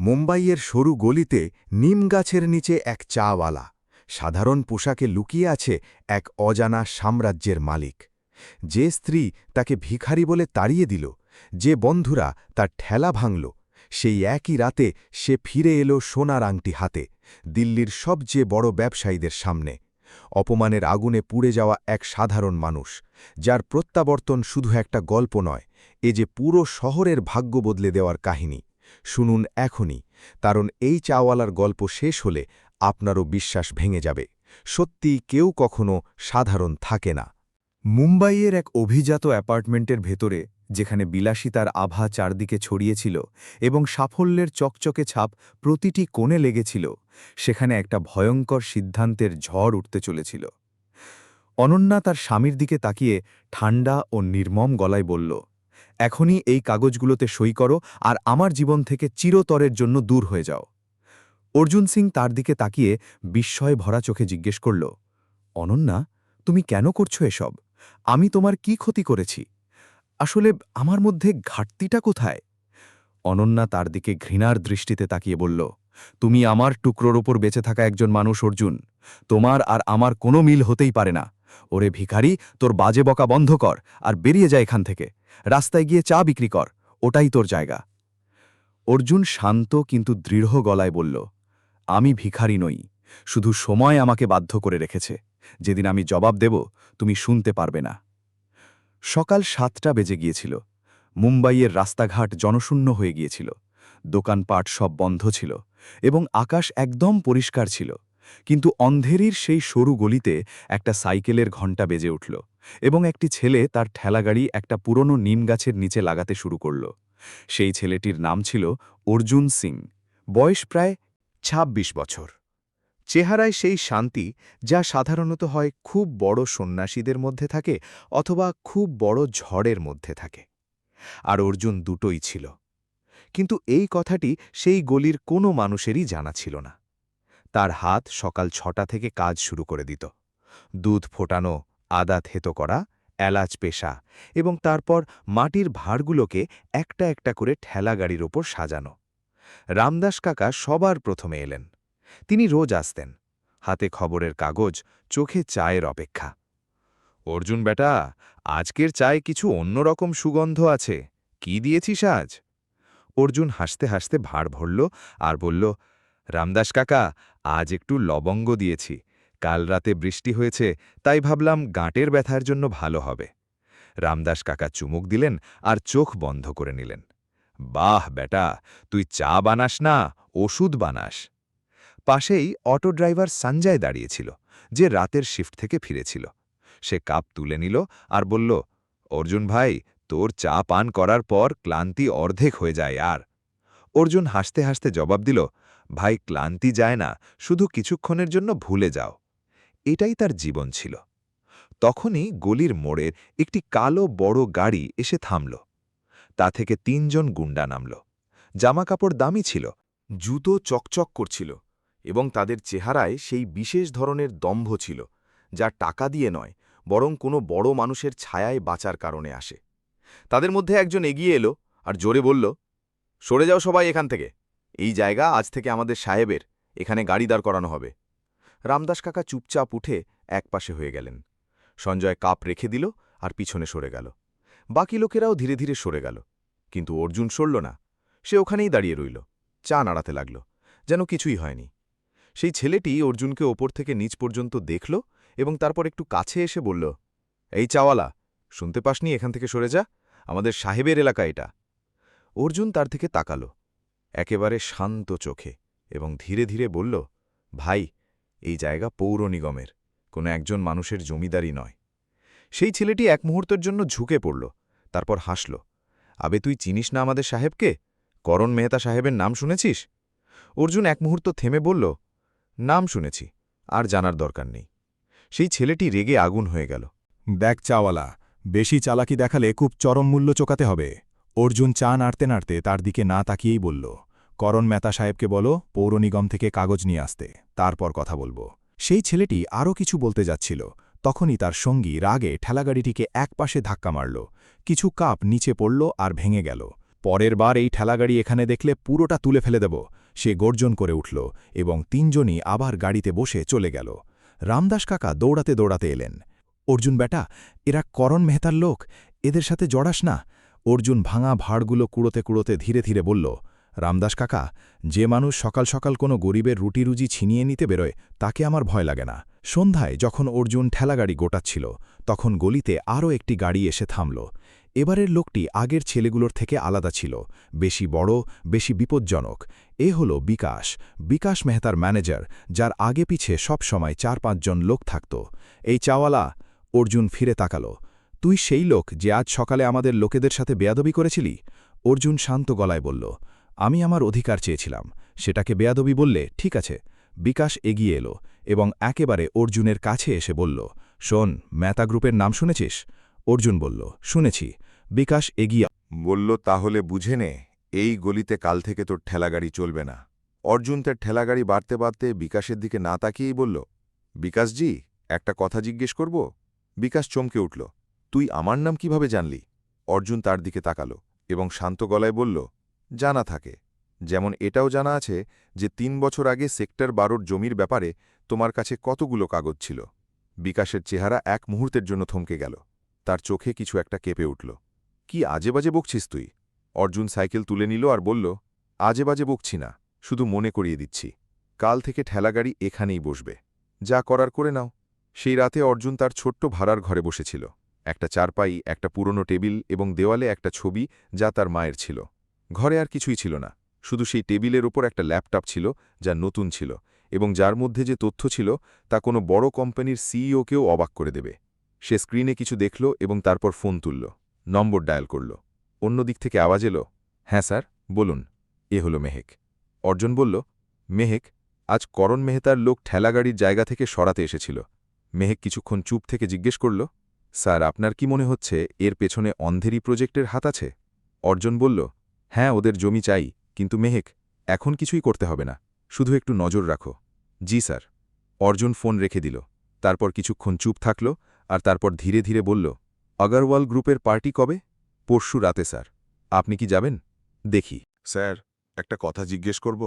মুম্বাইয়ের সরু গলিতে নিম গাছের নিচে এক চাওয়ালা সাধারণ পোশাকে লুকিয়ে আছে এক অজানা সাম্রাজ্যের মালিক। যে স্ত্রী তাকে ভিখারি বলে তাড়িয়ে দিল, যে বন্ধুরা তার ঠেলা ভাঙল, সেই একই রাতে সে ফিরে এলো সোনার আংটি হাতে, দিল্লির সবচেয়ে বড় ব্যবসায়ীদের সামনে। অপমানের আগুনে পুড়ে যাওয়া এক সাধারণ মানুষ, যার প্রত্যাবর্তন শুধু একটা গল্প নয়, এ যে পুরো শহরের ভাগ্য বদলে দেওয়ার কাহিনী। শুনুন এখনই, কারণ এই চাওয়ালার গল্প শেষ হলে আপনারও বিশ্বাস ভেঙে যাবে। সত্যি কেউ কখনো সাধারণ থাকে না। মুম্বাইয়ের এক অভিজাত অ্যাপার্টমেন্টের ভেতরে, যেখানে বিলাসিতার আভা চারদিকে ছড়িয়েছিল এবং সাফল্যের চকচকে ছাপ প্রতিটি কোণে লেগেছিল, সেখানে একটা ভয়ঙ্কর সিদ্ধান্তের ঝড় উঠতে চলেছিল। অনন্যা তার স্বামীর দিকে তাকিয়ে ঠান্ডা ও নির্মম গলায় বলল, এখনই এই কাগজগুলোতে সই করো আর আমার জীবন থেকে চিরতরের জন্য দূর হয়ে যাও। অর্জুন সিং তার দিকে তাকিয়ে বিস্ময়ে ভরা চোখে জিজ্ঞেস করল, অনন্যা, তুমি কেন করছো এসব? আমি তোমার কি ক্ষতি করেছি? আসলে আমার মধ্যে ঘাটতিটা কোথায়? অনন্যা তার দিকে ঘৃণার দৃষ্টিতে তাকিয়ে বলল, তুমি আমার টুকরোর ওপর বেঁচে থাকা একজন মানুষ অর্জুন। তোমার আর আমার কোনো মিল হতেই পারে না। ওরে ভিখারি, তোর বাজে বকা বন্ধ কর আর বেরিয়ে যায় এখান থেকে। রাস্তায় গিয়ে চা বিক্রি কর, ওটাই তোর জায়গা। অর্জুন শান্ত কিন্তু দৃঢ় গলায় বলল, আমি ভিখারি নই, শুধু সময় আমাকে বাধ্য করে রেখেছে। যেদিন আমি জবাব দেব, তুমি শুনতে পারবে না। সকাল ৭টা বেজে গিয়েছিল। মুম্বাইয়ের রাস্তাঘাট জনশূন্য হয়ে গিয়েছিল, দোকানপাট সব বন্ধ ছিল এবং আকাশ একদম পরিষ্কার ছিল। কিন্তু অন্ধেরির সেই সরু গলিতে একটা সাইকেলের ঘণ্টা বেজে উঠল এবং একটি ছেলে তার ঠেলাগাড়ি একটা পুরনো নিম গাছের নিচে লাগাতে শুরু করল। সেই ছেলেটির নাম ছিল অর্জুন সিং, বয়স প্রায় ২৬ বছর। চেহারায় সেই শান্তি যা সাধারণত হয় খুব বড় সন্ন্যাসীদের মধ্যে থাকে অথবা খুব বড় ঝড়ের মধ্যে থাকে। আর অর্জুন দুটোই ছিল। কিন্তু এই কথাটি সেই গলির কোনো মানুষেরই জানা ছিল না। তার হাত সকাল ৬টা থেকে কাজ শুরু করে দিত। দুধ ফোটানো, আদা থেতো করা, এলাচ পেশা এবং তারপর মাটির ভাঁড়গুলোকে একটা একটা করে ঠেলাগাড়ির ওপর সাজানো। রামদাস কাকা সবার প্রথমে এলেন। তিনি রোজ আসতেন, হাতে খবরের কাগজ, চোখে চায়ের অপেক্ষা। অর্জুন বেটা, আজকের চায়ে কিছু অন্যরকম সুগন্ধ আছে, কি দিয়েছিস আজ? অর্জুন হাসতে হাসতে ভাঁড় ভরল আর বলল, রামদাস কাকা, আজ একটু লবঙ্গ দিয়েছি। কাল রাতে বৃষ্টি হয়েছে, তাই ভাবলাম গাঁটের ব্যথার জন্য ভালো হবে। রামদাস কাকা চুমুক দিলেন আর চোখ বন্ধ করে নিলেন। বাহ বেটা, তুই চা বানাস না, ওষুধ বানাস। পাশেই অটো ড্রাইভার সঞ্জয় দাঁড়িয়েছিল, যে রাতের শিফট থেকে ফিরেছিল। সে কাপ তুলে নিল আর বলল, অর্জুন ভাই, তোর চা পান করার পর ক্লান্তি অর্ধেক হয়ে যায়। আর অর্জুন হাসতে হাসতে জবাব দিল, ভাই, ক্লান্তি যায় না, শুধু কিছুক্ষণের জন্য ভুলে যাও। এটাই তার জীবন ছিল। তখনই গলির মোড়ের একটি কালো বড় গাড়ি এসে থামল। তা থেকে ৩ জন গুন্ডা নামল। জামাকাপড় দামি ছিল, জুতো চকচক করছিল এবং তাদের চেহারায় সেই বিশেষ ধরনের দম্ভ ছিল, যা টাকা দিয়ে নয়, বরং কোনো বড় মানুষের ছায়ায় বাঁচার কারণে আসে। তাদের মধ্যে একজন এগিয়ে এলো আর জোরে বলল, সরে যাও সবাই এখান থেকে। এই জায়গা আজ থেকে আমাদের সাহেবের, এখানে গাড়ি দাঁড় করানো হবে। রামদাস কাকা চুপচাপ উঠে একপাশে হয়ে গেলেন। সঞ্জয় কাপ রেখে দিল আর পিছনে সরে গেল। বাকি লোকেরাও ধীরে ধীরে সরে গেল, কিন্তু অর্জুন সরল না। সে ওখানেই দাঁড়িয়ে রইল, চা নাড়াতে লাগল, যেন কিছুই হয়নি। সেই ছেলেটি অর্জুনকে ওপর থেকে নিচ পর্যন্ত দেখল এবং তারপর একটু কাছে এসে বলল, এই চাওয়ালা, শুনতে পাসনি? এখান থেকে সরে যা, আমাদের সাহেবের এলাকা এটা। অর্জুন তার থেকে তাকাল, একেবারে শান্ত চোখে, এবং ধীরে ধীরে বলল, ভাই, এই জায়গা পৌর নিগমের, কোনো একজন মানুষের জমিদারি নয়। সেই ছেলেটি এক মুহূর্তের জন্য ঝুঁকে পড়ল, তারপর হাসল। আবে, তুই চিনিস না আমাদের সাহেবকে? করণ মেহতা সাহেবের নাম শুনেছিস? অর্জুন এক মুহূর্ত থেমে বলল, নাম শুনেছি, আর জানার দরকার নেই। সেই ছেলেটি রেগে আগুন হয়ে গেল। দেখ চাওয়ালা, বেশি চালাকি দেখালে খুব চরম মূল্য চোকাতে হবে। অর্জুন চা নাড়তে নাড়তে তার দিকে না তাকিয়েই বলল, করণ মেহতা সাহেবকে বলো পৌর নিগম থেকে কাগজ নিয়ে আসতে, তারপর কথা বলবো। সেই ছেলেটি আরও কিছু বলতে যাচ্ছিল, তখনই তার সঙ্গী রাগে ঠেলাগাড়িটিকে একপাশে ধাক্কা মারল। কিছু কাপ নিচে পড়ল আর ভেঙে গেল। পরের বার এই ঠেলাগাড়ি এখানে দেখলে পুরোটা তুলে ফেলে দেব। সে গর্জন করে উঠল এবং তিনজনই আবার গাড়িতে বসে চলে গেল। রামদাস কাকা দৌড়াতে দৌড়াতে এলেন। অর্জুন বেটা, এরা করণ মেহতার লোক, এদের সাথে জড়াস না। অর্জুন ভাঙা ভাড়গুলো কুড়োতে কুড়োতে ধীরে ধীরে বলল, রামদাস কাকা, যে মানুষ সকাল সকাল কোনো গরিবের রুটি ছিনিয়ে নিতে বেরোয় তাকে আমার ভয় লাগে না। সন্ধ্যায় যখন অর্জুন ঠেলাগাড়ি গোটাচ্ছিল তখন গলিতে আরও একটি গাড়ি এসে থামল। এবারের লোকটি আগের ছেলেগুলোর থেকে আলাদা ছিল, বেশি বড়, বেশি বিপজ্জনক। এ হল বিকাশ, বিকাশ মেহতার ম্যানেজার, যার আগে পিছে সব সময় ৪-৫ জন লোক থাকত। এই চাওয়ালা, অর্জুন ফিরে তাকাল। তুই সেই লোক যে আজ সকালে আমাদের লোকেদের সাথে বেয়াদবি করেছিলি? অর্জুন শান্ত গলায় বলল, আমি আমার অধিকার চেয়েছিলাম, সেটাকে বেয়াদবি বললে ঠিক আছে। বিকাশ এগিয়ে এলো এবং একেবারে অর্জুনের কাছে এসে বলল, শোন, মেহতা গ্রুপের নাম শুনেছিস? অর্জুন বলল, শুনেছি। বিকাশ এগিয়ে বলল, তাহলে বুঝে নে, এই গলিতে কাল থেকে তোর ঠেলাগাড়ি চলবে না। অর্জুন তার ঠেলাগাড়ি বাড়তে বাড়তে বিকাশের দিকে না তাকিয়েই বলল, বিকাশজি, একটা কথা জিজ্ঞেস করব? বিকাশ চমকে উঠল, তুই আমার নাম কিভাবে জানলি? অর্জুন তার দিকে তাকাল এবং শান্ত গলায় বলল, জানা থাকে। যেমন এটাও জানা আছে যে ৩ বছর আগে সেক্টর ১২র জমির ব্যাপারে তোমার কাছে কতগুলো কাগজ ছিল। বিকাশের চেহারা এক মুহূর্তের জন্য থমকে গেল। তার চোখে কিছু একটা কেঁপে উঠল। কি আজে বাজে বকছিস তুই? অর্জুন সাইকেল তুলে নিল আর বলল, আজে বাজে বকছি না, শুধু মনে করিয়ে দিচ্ছি, কাল থেকে ঠেলাগাড়ি এখানেই বসবে। যা করার করে নাও। সেই রাতে অর্জুন তার ছোট্ট ভাড়ার ঘরে বসেছিল। একটা চারপাই, একটা পুরনো টেবিল এবং দেওয়ালে একটা ছবি যা তার মায়ের ছিল। ঘরে আর কিছুই ছিল না, শুধু সেই টেবিলের ওপর একটা ল্যাপটপ ছিল যা নতুন ছিল এবং যার মধ্যে যে তথ্য ছিল তা কোনো বড় কোম্পানির সিইওকেও অবাক করে দেবে। সে স্ক্রিনে কিছু দেখল এবং তারপর ফোন তুলল, নম্বর ডায়াল করল। অন্য দিক থেকে আওয়াজ এলো, হ্যাঁ স্যার, বলুন। এ হলো মেহেক। অর্জুন বলল, মেহেক, আজ করণ মেহতার লোক ঠেলাগাড়ির জায়গা থেকে সরাতে এসেছিল। মেহেক কিছুক্ষণ চুপ থেকে জিজ্ঞেস করল, স্যার, আপনার কি মনে হচ্ছে এর পেছনে অন্ধেরি প্রজেক্টের হাত আছে? অর্জুন বলল, হ্যাঁ, ওদের জমি চাই, কিন্তু মেহেক, এখন কিছুই করতে হবে না, শুধু একটু নজর রাখো। জি স্যার। অর্জুন ফোন রেখে দিল। তারপর কিছুক্ষণ চুপ থাকল আর তারপর ধীরে ধীরে বলল, আগরওয়াল গ্রুপের পার্টি কবে? পরশু রাতে স্যার। আপনি কি যাবেন? দেখি। স্যার, একটা কথা জিজ্ঞেস করব?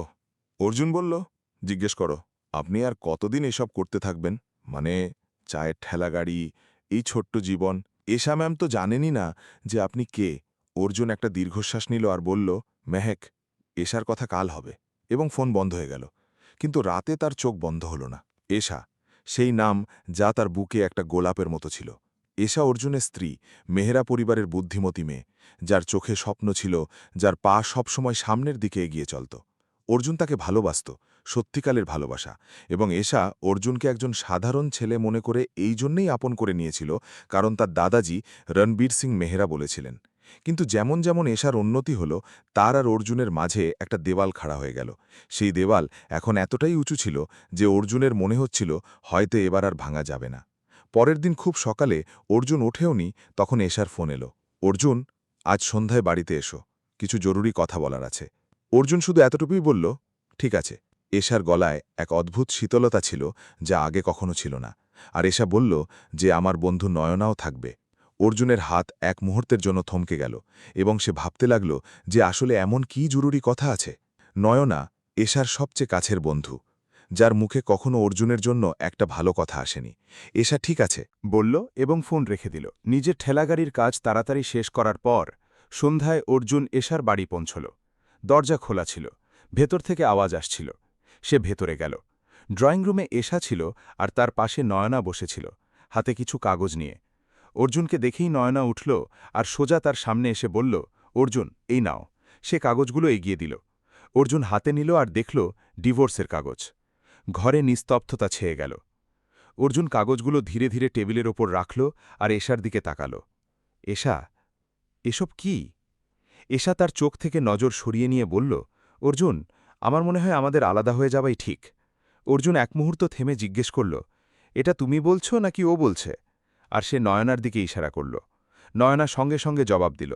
অর্জুন বলল, জিজ্ঞেস করো। আপনি আর কতদিন এসব করতে থাকবেন? মানে, চায়ের ঠেলাগাড়ি, এই ছোট্ট জীবন। এশা ম্যাম তো জানেনই না যে আপনি কে। অর্জুন একটা দীর্ঘশ্বাস নিল আর বলল, মেহেক, এশার কথা কাল হবে। এবং ফোন বন্ধ হয়ে গেল। কিন্তু রাতে তার চোখ বন্ধ হল না। এশা, সেই নাম যা তার বুকে একটা গোলাপের মতো ছিল। এশা অর্জুনের স্ত্রী, মেহরা পরিবারের বুদ্ধিমতী মেয়ে, যার চোখে স্বপ্ন ছিল, যার পা সবসময় সামনের দিকে এগিয়ে চলত। অর্জুন তাকে ভালোবাসত, সত্যিকালের ভালোবাসা। এবং এশা অর্জুনকে একজন সাধারণ ছেলে মনে করে এই জন্যেই আপন করে নিয়েছিল, কারণ তার দাদাজি রণবীর সিং মেহরা বলেছিলেন। কিন্তু যেমন যেমন এশার উন্নতি হল, তার আর অর্জুনের মাঝে একটা দেওয়াল খাড়া হয়ে গেল। সেই দেওয়াল এখন এতটাই উঁচু ছিল যে অর্জুনের মনে হচ্ছিল হয়তো এবার আর ভাঙা যাবে না। পরের দিন খুব সকালে অর্জুন ওঠেওনি, তখন এশার ফোন এলো, অর্জুন, আজ সন্ধ্যায় বাড়িতে এসো, কিছু জরুরি কথা বলার আছে। অর্জুন শুধু এতটুকুই বলল, ঠিক আছে। এশার গলায় এক অদ্ভুত শীতলতা ছিল যা আগে কখনো ছিল না। আর এশা বলল যে আমার বন্ধু নয়নাও থাকবে। অর্জুনের হাত এক মুহূর্তের জন্য থমকে গেল এবং সে ভাবতে লাগল যে আসলে এমন কি জরুরি কথা আছে। নয়না এশার সবচেয়ে কাছের বন্ধু, যার মুখে কখনো অর্জুনের জন্য একটা ভালো কথা আসেনি। এশা ঠিক আছে বলল এবং ফোন রেখে দিল। নিজের ঠেলাগাড়ির কাজ তাড়াতাড়ি শেষ করার পর সন্ধ্যায় অর্জুন এশার বাড়ি পৌঁছল। দরজা খোলা ছিল, ভেতর থেকে আওয়াজ আসছিল। সে ভেতরে গেল। ড্রয়িং রুমে এশা ছিল আর তার পাশে নয়না বসেছিল, হাতে কিছু কাগজ নিয়ে। অর্জুনকে দেখেই নয়না উঠল আর সোজা তার সামনে এসে বলল, অর্জুন, এই নাও। সে কাগজগুলো এগিয়ে দিল। অর্জুন হাতে নিল আর দেখল ডিভোর্সের কাগজ। ঘরে নিস্তব্ধতা ছেয়ে গেল। অর্জুন কাগজগুলো ধীরে ধীরে টেবিলের ওপর রাখল আর এশার দিকে তাকাল। এশা, এসব কি? এশা তার চোখ থেকে নজর সরিয়ে নিয়ে বলল, অর্জুন, আমার মনে হয় আমাদের আলাদা হয়ে যাওয়াই ঠিক। অর্জুন এক মুহূর্ত থেমে জিজ্ঞেস করল, এটা তুমি বলছো নাকি ও বলছে? আর সে নয়নার দিকে ইশারা করল। নয়না সঙ্গে সঙ্গে জবাব দিল,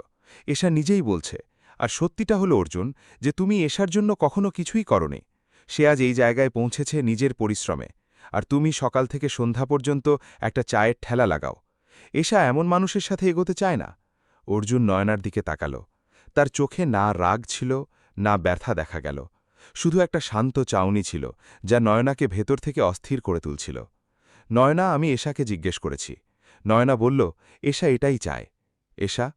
এশা নিজেই বলছে। আর সত্যিটা হলো অর্জুন, যে তুমি এশার জন্য কখনো কিছুই করনি। সে আজ এই জায়গায় পৌঁছেছে নিজের পরিশ্রমে, আর তুমি সকাল থেকে সন্ধ্যা পর্যন্ত একটা চায়ের ঠেলা লাগাও। এশা এমন মানুষের সাথে এগোতে চায় না। অর্জুন নয়নার দিকে তাকাল। তার চোখে না রাগ ছিল, না ব্যথা দেখা গেল, শুধু একটা শান্ত চাউনি ছিল যা নয়নাকে ভেতর থেকে অস্থির করে তুলছিল। নয়না, আমি এশাকে জিজ্ঞেস করেছি। নয়না বলল, এশা এটাই চায়। এশা?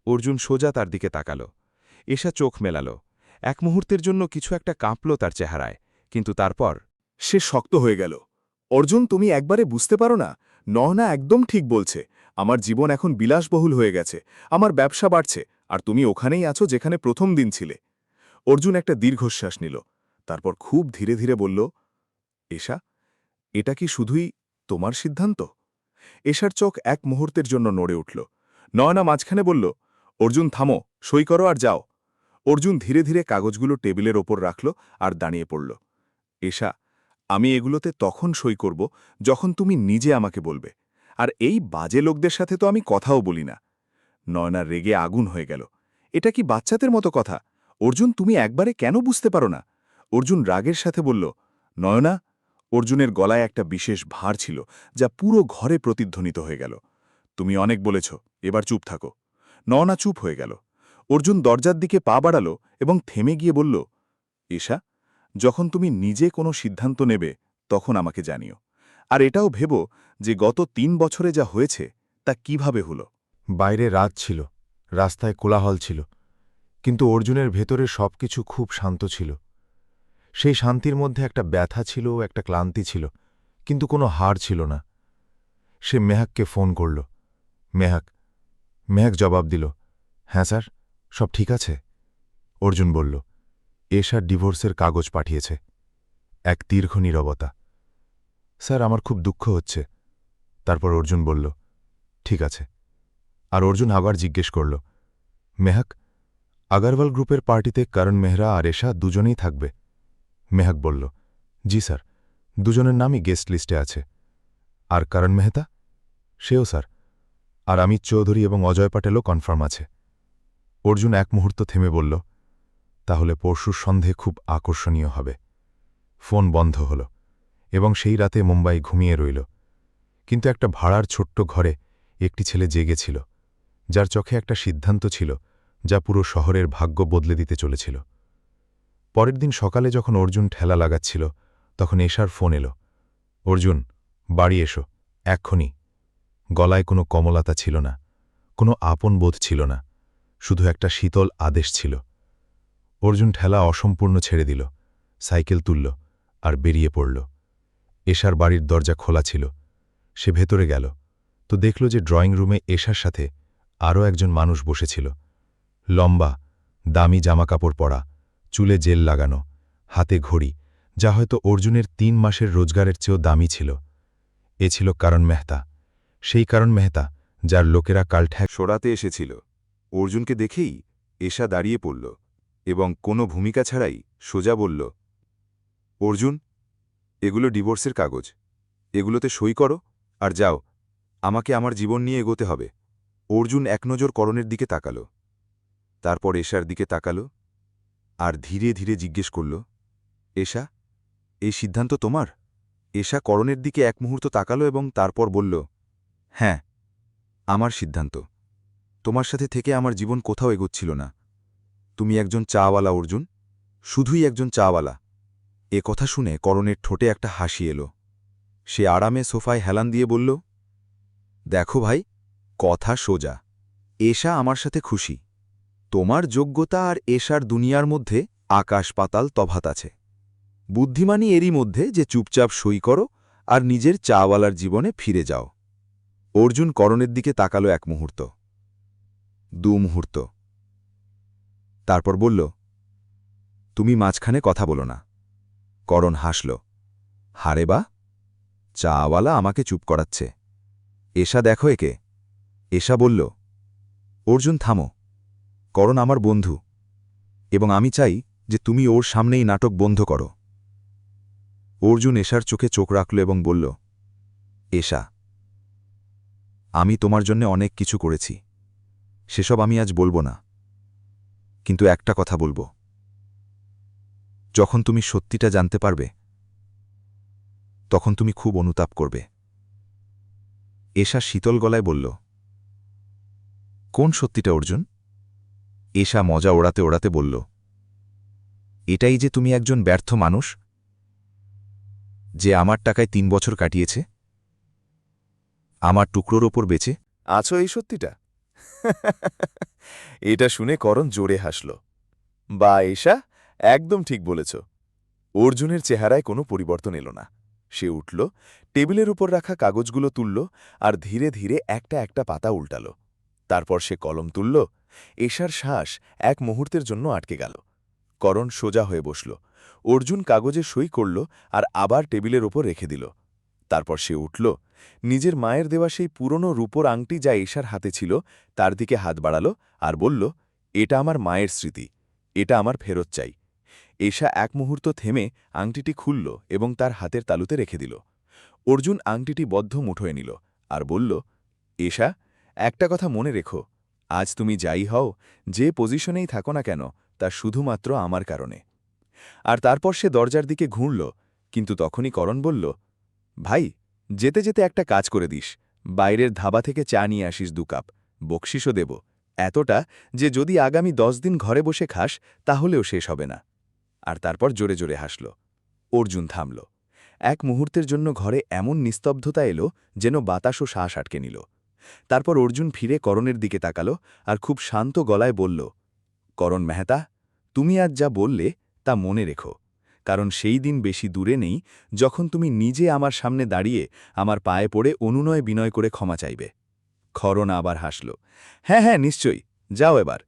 অর্জুন সোজা তার দিকে তাকাল। এশা চোখ মেলাল। এক মুহূর্তের জন্য কিছু একটা কাঁপল তার চেহারায়, কিন্তু তারপর সে শক্ত হয়ে গেল। অর্জুন, তুমি একবারে বুঝতে পারো না? নহনা একদম ঠিক বলছে। আমার জীবন এখন বিলাসবহুল হয়ে গেছে, আমার ব্যবসা বাড়ছে, আর তুমি ওখানেই আছো যেখানে প্রথম দিন ছিলে। অর্জুন একটা দীর্ঘশ্বাস নিল, তারপর খুব ধীরে ধীরে বলল, এশা, এটা কি শুধুই তোমার সিদ্ধান্ত? এশার চোখ এক মুহূর্তের জন্য নড়ে উঠল। নয়না মাঝখানে বলল, অর্জুন থামো, সই করো আর যাও। অর্জুন ধীরে ধীরে কাগজগুলো টেবিলের ওপর রাখল আর দাঁড়িয়ে পড়ল। এশা, আমি এগুলোতে তখন সই করব যখন তুমি নিজে আমাকে বলবে, আর এই বাজে লোকদের সাথে তো আমি কথাও বলি না। নয়না রেগে আগুন হয়ে গেল। এটা কি বাচ্চাদের মতো কথা? অর্জুন, তুমি একবারে কেন বুঝতে পারো না? অর্জুন রাগের সাথে বলল, নয়না। অর্জুনের গলায় একটা বিশেষ ভার ছিল যা পুরো ঘরে প্রতিধ্বনিত হয়ে গেল। তুমি অনেক বলেছ, এবার চুপ থাকো। নয়না চুপ হয়ে গেল। অর্জুন দরজার দিকে পা বাড়াল এবং থেমে গিয়ে বলল, এশা, যখন তুমি নিজে কোনো সিদ্ধান্ত নেবে তখন আমাকে জানিও। আর এটাও ভেবো যে গত ৩ বছরে যা হয়েছে তা কিভাবে হলো। বাইরে রাত ছিল, রাস্তায় কোলাহল ছিল, কিন্তু অর্জুনের ভেতরে সবকিছু খুব শান্ত ছিল। সেই শান্তির মধ্যে একটা ব্যথা ছিল, একটা ক্লান্তি ছিল, কিন্তু কোনো হার ছিল না। সে মেহাককে ফোন করল। মেহাক জবাব দিল, হ্যাঁ স্যার, সব ঠিক আছে। অর্জুন বলল, এশা ডিভোর্সের কাগজ পাঠিয়েছে। এক দীর্ঘ নীরবতা। স্যার, আমার খুব দুঃখ হচ্ছে। তারপর অর্জুন বলল, ঠিক আছে। আর অর্জুন আবার জিজ্ঞেস করল, মেহাক, আগারওয়াল গ্রুপের পার্টিতে করণ মেহরা আর এশা দুজনেই থাকবে? মেহাক বলল, জি স্যার, দুজনের নামই গেস্ট লিস্টে আছে। আর করণ মেহতা? সেও স্যার। আর অমিত চৌধুরী এবং অজয় প্যাটেলও কনফার্ম আছে। অর্জুন এক মুহূর্ত থেমে বলল, তাহলে পরশুর সন্ধে খুব আকর্ষণীয় হবে। ফোন বন্ধ হল এবং সেই রাতে মুম্বাই ঘুমিয়ে রইল। কিন্তু একটা ভাড়ার ছোট্ট ঘরে একটি ছেলে জেগেছিল, যার চোখে একটা সিদ্ধান্ত ছিল যা পুরো শহরের ভাগ্য বদলে দিতে চলেছিল। পরের দিন সকালে যখন অর্জুন ঠেলা লাগাচ্ছিল, তখন এশার ফোন এলো। অর্জুন, বাড়ি এসো, এক্ষুনি। গলায় কোনো কমলতা ছিল না, কোনো আপন বোধ ছিল না, শুধু একটা শীতল আদেশ ছিল। অর্জুন ঠেলা অসম্পূর্ণ ছেড়ে দিল, সাইকেল তুলল আর বেরিয়ে পড়ল। এশার বাড়ির দরজা খোলা ছিল। সে ভেতরে গেল তো দেখল যে ড্রয়িং রুমে এশার সাথে আরও একজন মানুষ বসেছিল। লম্বা, দামি জামাকাপড় পরা, চুলে জেল লাগানো, হাতে ঘড়ি, যা হয়তো অর্জুনের ৩ মাসের রোজগারের চেয়েও দামি ছিল। এ ছিল করণ মেহতা, সেই করণ মেহতা যার লোকেরা কাল ঠ্যাক সরাতে এসেছিল। অর্জুনকে দেখেই এশা দাঁড়িয়ে পড়ল এবং কোনো ভূমিকা ছাড়াই সোজা বলল, অর্জুন, এগুলো ডিভোর্সের কাগজ, এগুলোতে সই করো আর যাও, আমাকে আমার জীবন নিয়ে এগোতে হবে। অর্জুন এক নজর করণের দিকে তাকাল, তারপর এশার দিকে তাকাল আর ধীরে ধীরে জিজ্ঞেস করল, এশা, এই সিদ্ধান্ত তোমার? এশা করণের দিকে এক মুহূর্ত তাকাল এবং তারপর বলল, হ্যাঁ, আমার সিদ্ধান্ত। তোমার সাথে থেকে আমার জীবন কোথাও এগোচ্ছিল না। তুমি একজন চাওয়ালা অর্জুন, শুধুই একজন চাওয়ালা। এ কথা শুনে করণের ঠোঁটে একটা হাসি এলো। সে আরামে সোফায় হেলান দিয়ে বলল, দেখো ভাই, কথা সোজা। এশা আমার সাথে খুশি। তোমার যোগ্যতা আর এশার দুনিয়ার মধ্যে আকাশ পাতাল তফাত আছে। বুদ্ধিমানই এরই মধ্যে যে চুপচাপ সই করো আর নিজের চাওয়ালার জীবনে ফিরে যাও। অর্জুন করণের দিকে তাকালো 1 মুহূর্ত, 2 মুহূর্ত, তারপর বলল, তুমি মাঝখানে কথা বলো না। করণ হাসল, হারে বা, চাওয়ালা আমাকে চুপ করাচ্ছে। এশা দেখো একে। এশা বলল, অর্জুন থামো, করণ আমার বন্ধু, এবং আমি চাই যে তুমি ওর সামনেই নাটক বন্ধ করো। অর্জুন এশার চোখে চোখ রাখল এবং বলল, এশা, আমি তোমার জন্য অনেক কিছু করেছি, সেসব আমি আজ বলবো না, কিন্তু একটা কথা বলবো। যখন তুমি সত্যিটা জানতে পারবে, তখন তুমি খুব অনুতাপ করবে। এশা শীতল গলায় বলল, কোন সত্যিটা অর্জুন? এশা মজা ওড়াতে ওড়াতে বলল, এটাই যে তুমি একজন ব্যর্থ মানুষ, যে আমার টাকায় ৩ বছর কাটিয়েছে, আমার টুকরোর ওপর বেচে। আছো এই সত্যিটা? এটা শুনে করণ জোরে হাসল। বা এশা, একদম ঠিক বলেছ। অর্জুনের চেহারায় কোনো পরিবর্তন এলো না। সে উঠল, টেবিলের উপর রাখা কাগজগুলো তুলল আর ধীরে ধীরে একটা একটা পাতা উল্টাল। তারপর সে কলম তুলল। এশার শ্বাস এক মুহূর্তের জন্য আটকে গেল। করণ সোজা হয়ে বসল। অর্জুন কাগজে সই করল আর আবার টেবিলের ওপর রেখে দিল। তারপর সে উঠল, নিজের মায়ের দেওয়া সেই পুরনো রূপোর আংটি যা এশার হাতে ছিল তার দিকে হাত বাড়াল আর বলল, এটা আমার মায়ের স্মৃতি, এটা আমার ফেরত চাই। এশা এক মুহূর্ত থেমে আংটিটি খুলল এবং তার হাতের তালুতে রেখে দিল। অর্জুন আংটিটি বদ্ধ মুঠোয় নিল আর বলল, এশা, একটা কথা মনে রেখো, আজ তুমি যাই হও, যে পজিশনেই থাকো না কেন, তা শুধুমাত্র আমার কারণে। আর তারপর সে দরজার দিকে ঘুরল, কিন্তু তখনই করণ বলল, ভাই, যেতে যেতে একটা কাজ করে দিস, বাইরের ধাবা থেকে চা নিয়ে আসিস 2 কাপ, বকশিসও দেব, এতটা যে যদি আগামী 10 দিন ঘরে বসে খাস তাহলেও শেষ হবে না। আর তারপর জোরে জোরে হাসল। অর্জুন থামল। এক মুহূর্তের জন্য ঘরে এমন নিস্তব্ধতা এলো যেন বাতাসও শ্বাস আটকে নিল। তারপর অর্জুন ফিরে করণের দিকে তাকাল আর খুব শান্ত গলায় বলল, করণ মেহতা, তুমি আজ যা বললে তা মনে রেখো, কারণ সেই দিন বেশি দূরে নেই যখন তুমি নিজে আমার সামনে দাঁড়িয়ে আমার পায়ে পড়ে অনুনয় বিনয় করে ক্ষমা চাইবে। করণ আবার হাসল। হ্যাঁ হ্যাঁ, নিশ্চয়ই, যাও এবার।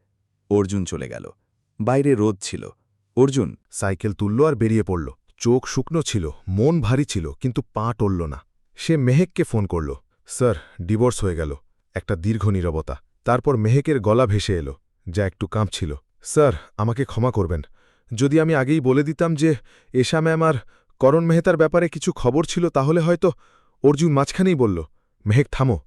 অর্জুন চলে গেল। বাইরে রোদ ছিল। অর্জুন সাইকেল তুলল আর বেরিয়ে পড়ল। চোখ শুকনো ছিল, মন ভারী ছিল, কিন্তু পা টলল না। সে মেহেককে ফোন করল। স্যার, ডিভোর্স হয়ে গেল। একটা দীর্ঘ নীরবতা। তারপর মেহেকের গলা ভেসে এলো, যা একটু কাঁপছিল। স্যার, আমাকে ক্ষমা করবেন। যদি আমি আগেই বলে দিতাম যে এশা ম্যাম আর করণ মেহতার ব্যাপারে কিছু খবর ছিল তাহলে হয়তো। অর্জুন মাঝখানেই বলল, মেহেক থামো,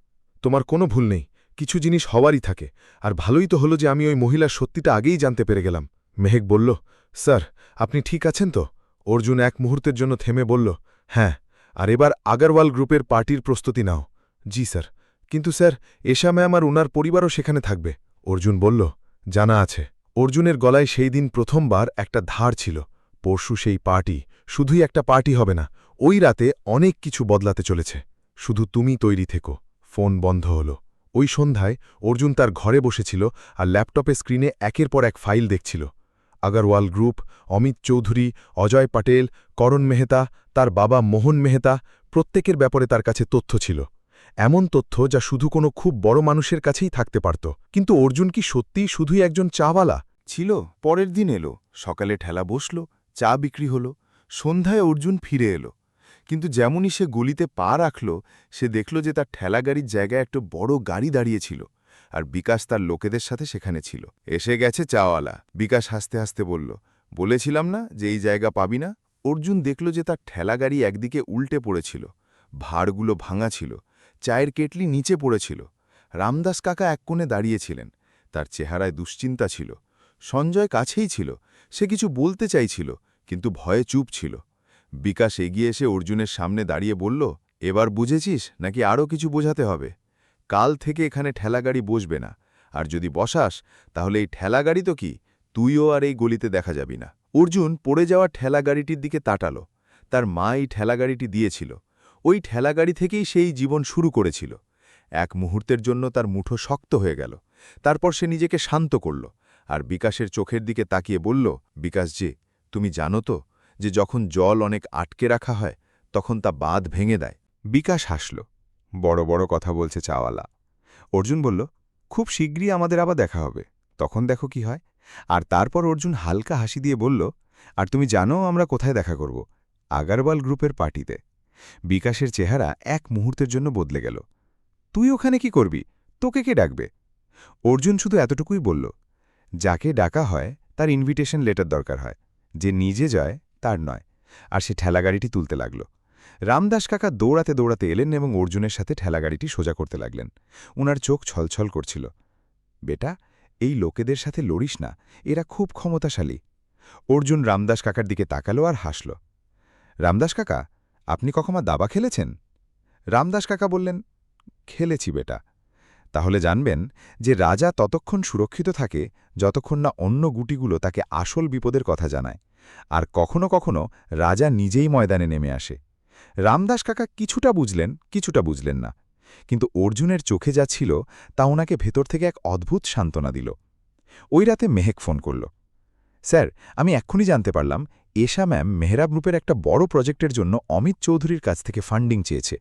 তোমার কোনো ভুল নেই, কিছু জিনিস হওয়ারই থাকে, আর ভালোই তো হলো যে আমি ওই মহিলার সত্যিটা আগেই জানতে পেরে গেলাম। মেহেক বলল, স্যার, আপনি ঠিক আছেন তো? অর্জুন এক মুহূর্তের জন্য থেমে বলল, হ্যাঁ, আর এবার আগরওয়াল গ্রুপের পার্টির প্রস্তুতি নাও। জি স্যার, কিন্তু স্যার, এশা ম্যাম আর ওনার পরিবারও সেখানে থাকবে। অর্জুন বলল, জানা আছে। অর্জুনের গলায় সেই দিন প্রথমবার একটা ধার ছিল। পরশু সেই পার্টি শুধুই একটা পার্টি হবে না, ওই রাতে অনেক কিছু বদলাতে চলেছে। শুধু তুমি তৈরি থেকো। ফোন বন্ধ হল। ওই সন্ধ্যায় অর্জুন তার ঘরে বসেছিল আর ল্যাপটপে স্ক্রিনে একের পর এক ফাইল দেখছিল। আগরওয়াল গ্রুপ, অমিত চৌধুরী, অজয় পাটেল, করণ মেহতা, তার বাবা মোহন মেহতা, প্রত্যেকের ব্যাপারে তার কাছে তথ্য ছিল। এমন তথ্য যা শুধু কোনো খুব বড় মানুষের কাছেই থাকতে পারত। কিন্তু অর্জুন কি সত্যিই শুধুই একজন চাওয়ালা ছিল? পরের দিন এলো, সকালে ঠেলা বসল, চা বিক্রি হল, সন্ধ্যায় অর্জুন ফিরে এলো। কিন্তু যেমনই সে গলিতে পা রাখল, সে দেখল যে তার ঠেলাগাড়ির জায়গায় একটা বড় গাড়ি দাঁড়িয়েছিল, আর বিকাশ তার লোকেদের সাথে সেখানে ছিল। এসে গেছে চাওয়ালা, বিকাশ হাসতে হাসতে বলল। বলেছিলাম না যে এই জায়গা পাবি না? অর্জুন দেখল যে তার ঠেলাগাড়ি একদিকে উল্টে পড়েছিল, ভাড়গুলো ভাঙা ছিল, চায়ের কেটলি নিচে পড়েছিল। রামদাস কাকা এক কোণে দাঁড়িয়েছিলেন, তার চেহারায় দুশ্চিন্তা ছিল। সঞ্জয় কাছেই ছিল, সে কিছু বলতে চাইছিল, কিন্তু ভয়ে চুপ ছিল। বিকাশ এগিয়ে এসে অর্জুনের সামনে দাঁড়িয়ে বলল, এবার বুঝেছিস নাকি আরও কিছু বোঝাতে হবে? কাল থেকে এখানে ঠেলাগাড়ি বসবে না, আর যদি বসাস তাহলে এই ঠেলাগাড়ি তো কি, তুইও আর এই গলিতে দেখা যাবি না। অর্জুন পড়ে যাওয়া ঠেলাগাড়িটির দিকে তাকাল। তার মা এই ঠেলাগাড়িটি দিয়েছিল। ওই ঠেলাগাড়ি থেকেই সেই জীবন শুরু করেছিল। এক মুহূর্তের জন্য তার মুঠো শক্ত হয়ে গেল। তারপর সে নিজেকে শান্ত করল আর বিকাশের চোখের দিকে তাকিয়ে বলল, বিকাশজি, তুমি জানো তো যে যখন জল অনেক আটকে রাখা হয় তখন তা বাঁধ ভেঙে দেয়? বিকাশ হাসল। বড় বড় কথা বলছে চাওয়ালা। অর্জুন বলল, খুব শীঘ্রই আমাদের আবার দেখা হবে, তখন দেখো কি হয়। আর তারপর অর্জুন হালকা হাসি দিয়ে বলল, আর তুমি জানো আমরা কোথায় দেখা করব? আগরওয়াল গ্রুপের পার্টিতে। বিকাশের চেহারা এক মুহূর্তের জন্য বদলে গেল। তুই ওখানে কি করবি? তোকে কে ডাকবে? অর্জুন শুধু এতটুকুই বলল, যাকে ডাকা হয় তার ইনভিটেশন লেটার দরকার হয়, যে নিজে যায় তার নয়। আর সে ঠেলাগাড়িটি তুলতে লাগল। রামদাস কাকা দৌড়াতে দৌড়াতে এলেন এবং অর্জুনের সাথে ঠেলাগাড়িটি সোজা করতে লাগলেন। উনার চোখ ছলছল করছিল। বেটা, এই লোকেদের সাথে লড়িস না, এরা খুব ক্ষমতাশালী। অর্জুন রামদাস কাকার দিকে তাকালো আর হাসল। রামদাস কাকা, আপনি কখনো দাবা খেলেছেন? রামদাস কাকা বললেন, খেলেছি বেটা। তাহলে জানবেন যে রাজা ততক্ষণ সুরক্ষিত থাকে যতক্ষণ না অন্য গুটিগুলো তাকে আসল বিপদের কথা জানায়, আর কখনো কখনো রাজা নিজেই ময়দানে নেমে আসে। রামদাস কাকা কিছুটা বুঝলেন না, কিন্তু অর্জুনের চোখে যা ছিল তা ওনাকে ভেতর থেকে এক অদ্ভুত সান্ত্বনা দিল। ওই রাতে মেহেক ফোন করল। স্যার, আমি এক্ষুনি জানতে পারলাম এশা ম্যাম মেহরাব গ্রুপের একটা বড় প্রজেক্টের জন্য অমিত চৌধুরীর কাছ থেকে ফান্ডিং চেয়েছে,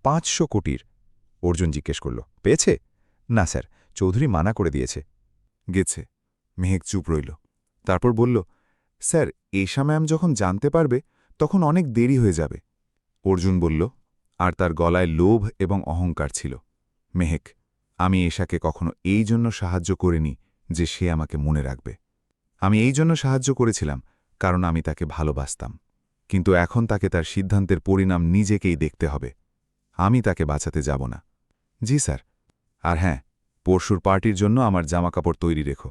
500 কোটির। অর্জুন জিজ্ঞেস করল, পেয়েছে? না স্যার, চৌধুরী মানা করে দিয়েছে। গেছে। মেহেক চুপ রইল, তারপর বলল, স্যার, এশা ম্যাম যখন জানতে পারবে তখন অনেক দেরি হয়ে যাবে। অর্জুন বলল, আর তার গলায় লোভ এবং অহংকার ছিল, মেহেক, আমি এশাকে কখনো এই জন্য সাহায্য করিনি যে সে আমাকে মনে রাখবে। আমি এই জন্য সাহায্য করেছিলাম কারণ আমি তাকে ভালোবাসতাম, কিন্তু এখন তাকে তার সিদ্ধান্তের পরিণাম নিজেকেই দেখতে হবে। আমি তাকে বাঁচাতে যাব না। জি স্যার। আর হ্যাঁ, পরশুর পার্টির জন্য আমার জামাকাপড় তৈরি রেখো।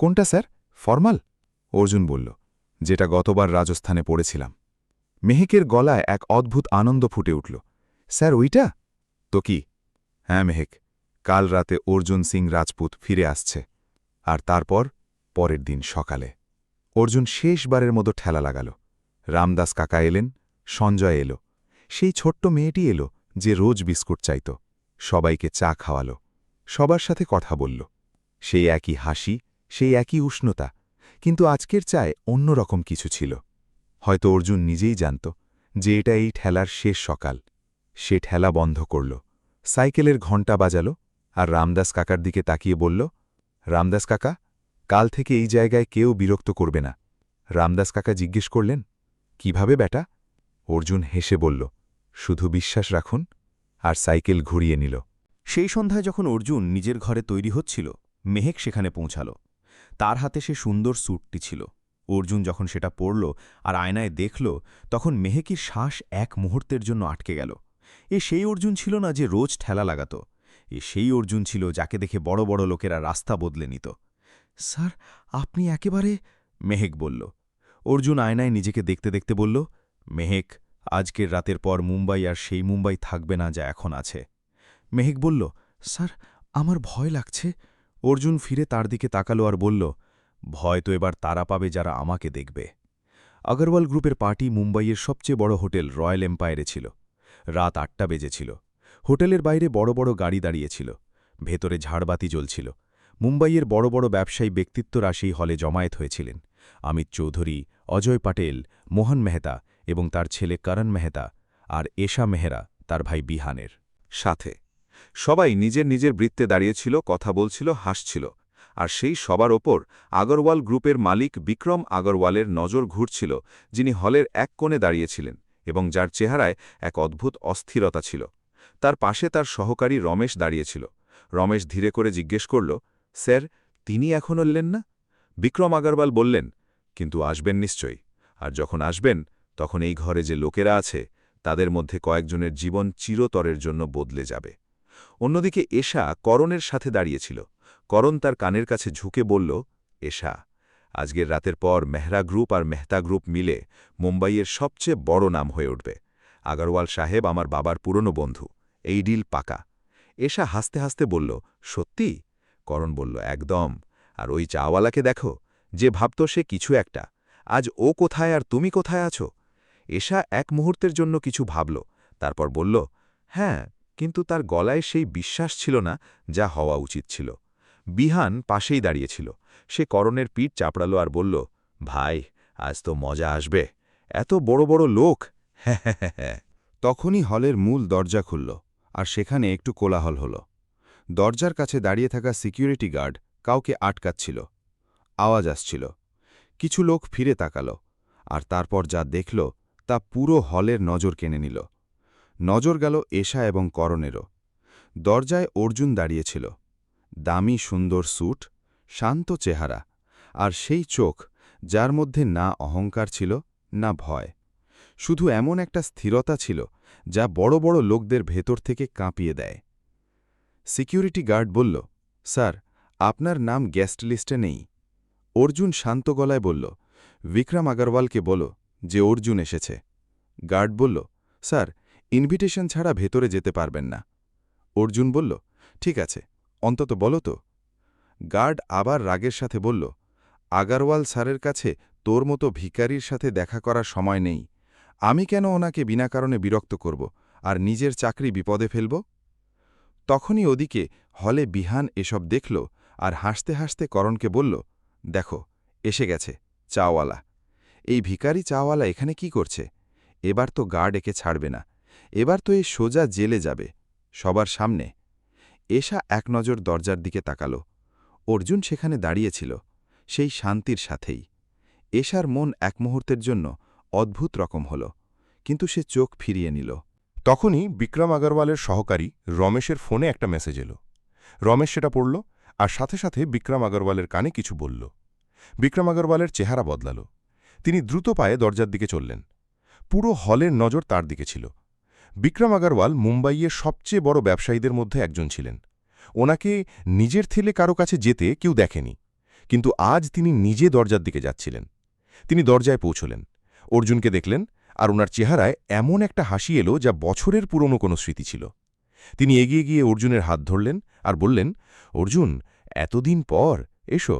কোনটা স্যার? ফরমাল? অর্জুন বলল, যেটা গতবার রাজস্থানে পড়েছিলাম। মেহেকের গলায় এক অদ্ভুত আনন্দ ফুটে উঠল। স্যার, ওইটা? তো কি? হ্যাঁ মেহেক, কাল রাতে অর্জুন সিং রাজপুত ফিরে আসছে। আর তারপর পরের দিন সকালে অর্জুন শেষবারের মতো ঠেলা লাগাল। রামদাস কাকা এলেন, সঞ্জয় এলো, সেই ছোট্ট মেয়েটি এলো যে রোজ বিস্কুট চাইত, সবাইকে চা খাওয়ালো, সবার সাথে কথা বলল। সেই একই হাসি, সেই একই উষ্ণতা, কিন্তু আজকের চায় অন্যরকম কিছু ছিল। হয়তো অর্জুন নিজেই জানত যে এটা এই ঠেলার শেষ সকাল। সে ঠেলা বন্ধ করল, সাইকেলের ঘণ্টা বাজাল, আর রামদাস কাকার দিকে তাকিয়ে বলল, রামদাস কাকা, কাল থেকে এই জায়গায় কেউ বিরক্ত করবে না। রামদাস কাকা জিজ্ঞেস করলেন, কিভাবে বেটা? অর্জুন হেসে বলল, শুধু বিশ্বাস রাখুন, আর সাইকেল ঘুরিয়ে নিল। সেই সন্ধ্যায় যখন অর্জুন নিজের ঘরে তৈরি হচ্ছিল, মেহেক সেখানে পৌঁছাল। তার হাতে সে সুন্দর স্যুটটি ছিল। অর্জুন যখন সেটা পরল আর আয়নায় দেখল, তখন মেহেকির শ্বাস এক মুহূর্তের জন্য আটকে গেল। এ সেই অর্জুন ছিল না যে রোজ ঠেলা লাগাত। এ সেই অর্জুন ছিল যাকে দেখে বড় বড় লোকেরা রাস্তা বদলে নিত। স্যার, আপনি একেবারে... মেহেক বলল। অর্জুন আয়নায় নিজেকে দেখতে দেখতে বলল, মেহেক, আজকের রাতের পর মুম্বাই আর সেই মুম্বাই থাকবে না যা এখন আছে। মেহেক বলল, স্যার, আমার ভয় লাগছে। অর্জুন ফিরে তার দিকে তাকালো আর বলল, ভয় তো এবার তারা পাবে যারা আমাকে দেখবে। আগরওয়াল গ্রুপের পার্টি মুম্বাইয়ের সবচেয়ে বড় হোটেল রয়্যাল এম্পায়ারে ছিল। রাত ৮টা বেজেছিল। হোটেলের বাইরে বড় বড় গাড়ি দাঁড়িয়েছিল, ভেতরে ঝাড়বাতি জ্বলছিল। মুম্বাইয়ের বড় বড় ব্যবসায়ী ব্যক্তিত্বরা সেই হলে জমায়েত হয়েছিলেন। অমিত চৌধুরী, অজয় পাটেল, মোহন মেহতা এবং তার ছেলে করণ মেহতা, আর এশা মেহরা তার ভাই বিহানের সাথে সবাই নিজের নিজের বৃত্তে দাঁড়িয়েছিল, কথা বলছিল, হাসছিল। আর সেই সবার ওপর আগরওয়াল গ্রুপের মালিক বিক্রম আগরওয়ালের নজর ঘুরছিল, যিনি হলের এক কোণে দাঁড়িয়েছিলেন এবং যার চেহারায় এক অদ্ভুত অস্থিরতা ছিল। তার পাশে তার সহকারী রমেশ দাঁড়িয়েছিল। রমেশ ধীরে করে জিজ্ঞেস করল, স্যার, তিনি এখনও এলেন না? বিক্রম আগরওয়াল বললেন, কিন্তু আসবেন নিশ্চয়ই। আর যখন আসবেন তখন এই ঘরে যে লোকেরা আছে তাদের মধ্যে কয়েকজনের জীবন চিরতরের জন্য বদলে যাবে। অন্যদিকে এশা করণের সাথে দাঁড়িয়েছিল। করণ তার কানের কাছে ঝুঁকে বলল, এশা, আজকের রাতের পর মেহরা গ্রুপ আর মেহতা গ্রুপ মিলে মুম্বাইয়ের সবচেয়ে বড় নাম হয়ে উঠবে। আগরওয়াল সাহেব আমার বাবার পুরনো বন্ধু, এই ডিল পাকা। এশা হাসতে হাসতে বলল, সত্যি? করণ বলল, একদম। আর ওই চাওয়ালাকে দেখো, যে ভাবত সে কিছু একটা, আজ ও কোথায় আর তুমি কোথায় আছো? এশা এক মুহূর্তের জন্য কিছু ভাবল, তারপর বলল, হ্যাঁ, কিন্তু তার গলায় সেই বিশ্বাস ছিল না যা হওয়া উচিত ছিল। বিহান পাশেই দাঁড়িয়েছিল। সে করণের পিঠ চাপড়ালো আর বলল, ভাই, আজ তো মজা আসবে, এত বড় বড় লোক। হ্যাঁ হ্যাঁ হ্যাঁ। তখনই হলের মূল দরজা খুলল, আর সেখানে একটু কোলাহল হল। দরজার কাছে দাঁড়িয়ে থাকা সিকিউরিটি গার্ড কাউকে আটকাচ্ছিল। আওয়াজ আসছিল। কিছু লোক ফিরে তাকাল, আর তারপর যা দেখল তা পুরো হলের নজর কেড়ে নিল। নজর গেল এশা এবং করণেরও। দরজায় অর্জুন দাঁড়িয়েছিল, দামি সুন্দর স্যুট, শান্ত চেহারা, আর সেই চোখ যার মধ্যে না অহংকার ছিল না ভয়, শুধু এমন একটা স্থিরতা ছিল যা বড় বড় লোকদের ভেতর থেকে কাঁপিয়ে দেয়। সিকিউরিটি গার্ড বলল, স্যার, আপনার নাম গেস্ট লিস্টে নেই। অর্জুন শান্ত গলায় বলল, বিক্রম আগরওয়ালকে বলো যে অর্জুন এসেছে। গার্ড বলল, স্যার, ইনভিটেশন ছাড়া ভেতরে যেতে পারবেন না। অর্জুন বলল, ঠিক আছে, অন্তত বলো তো। গার্ড আবার রাগের সাথে বলল, আগারওয়াল স্যারের কাছে তোর মতো ভিখারির সাথে দেখা করার সময় নেই। আমি কেন ওনাকে বিনা কারণে বিরক্ত করব আর নিজের চাকরি বিপদে ফেলব? তখনই ওদিকে হলে বিহান এসব দেখল আর হাসতে হাসতে করণকে বলল, দেখো এসে গেছে চাওয়ালা। এই ভিখারি চাওয়ালা এখানে কি করছে? এবার তো গার্ড একে ছাড়বে না, এবার তো এই সোজা জেলে যাবে সবার সামনে। এশা এক নজর দরজার দিকে তাকাল। অর্জুন সেখানে দাঁড়িয়েছিল, সেই শান্তির সাথেই। এশার মন এক মুহূর্তের জন্য অদ্ভুত রকম হল, কিন্তু সে চোখ ফিরিয়ে নিল। তখনই বিক্রম আগরওয়ালের সহকারী রমেশের ফোনে একটা মেসেজ এলো। রমেশ সেটা পড়ল আর সাথে সাথে বিক্রম আগরওয়ালের কানে কিছু বলল। বিক্রম আগরওয়ালের চেহারা বদলাল। তিনি দ্রুত পায়ে দরজার দিকে চললেন। পুরো হলের নজর তার দিকে ছিল। বিক্রম আগরওয়াল মুম্বাইয়ের সবচেয়ে বড় ব্যবসায়ীদের মধ্যে একজন ছিলেন। ওনাকে নিজের থেলে কারো কাছে যেতে কেউ দেখেনি, কিন্তু আজ তিনি নিজে দরজার দিকে যাচ্ছিলেন। তিনি দরজায় পৌঁছলেন, অর্জুনকে দেখলেন, আর ওনার চেহারায় এমন একটা হাসি এলো যা বছরের পুরনো কোনো স্মৃতি ছিল। তিনি এগিয়ে গিয়ে অর্জুনের হাত ধরলেন আর বললেন, অর্জুন, এতদিন পর এসো।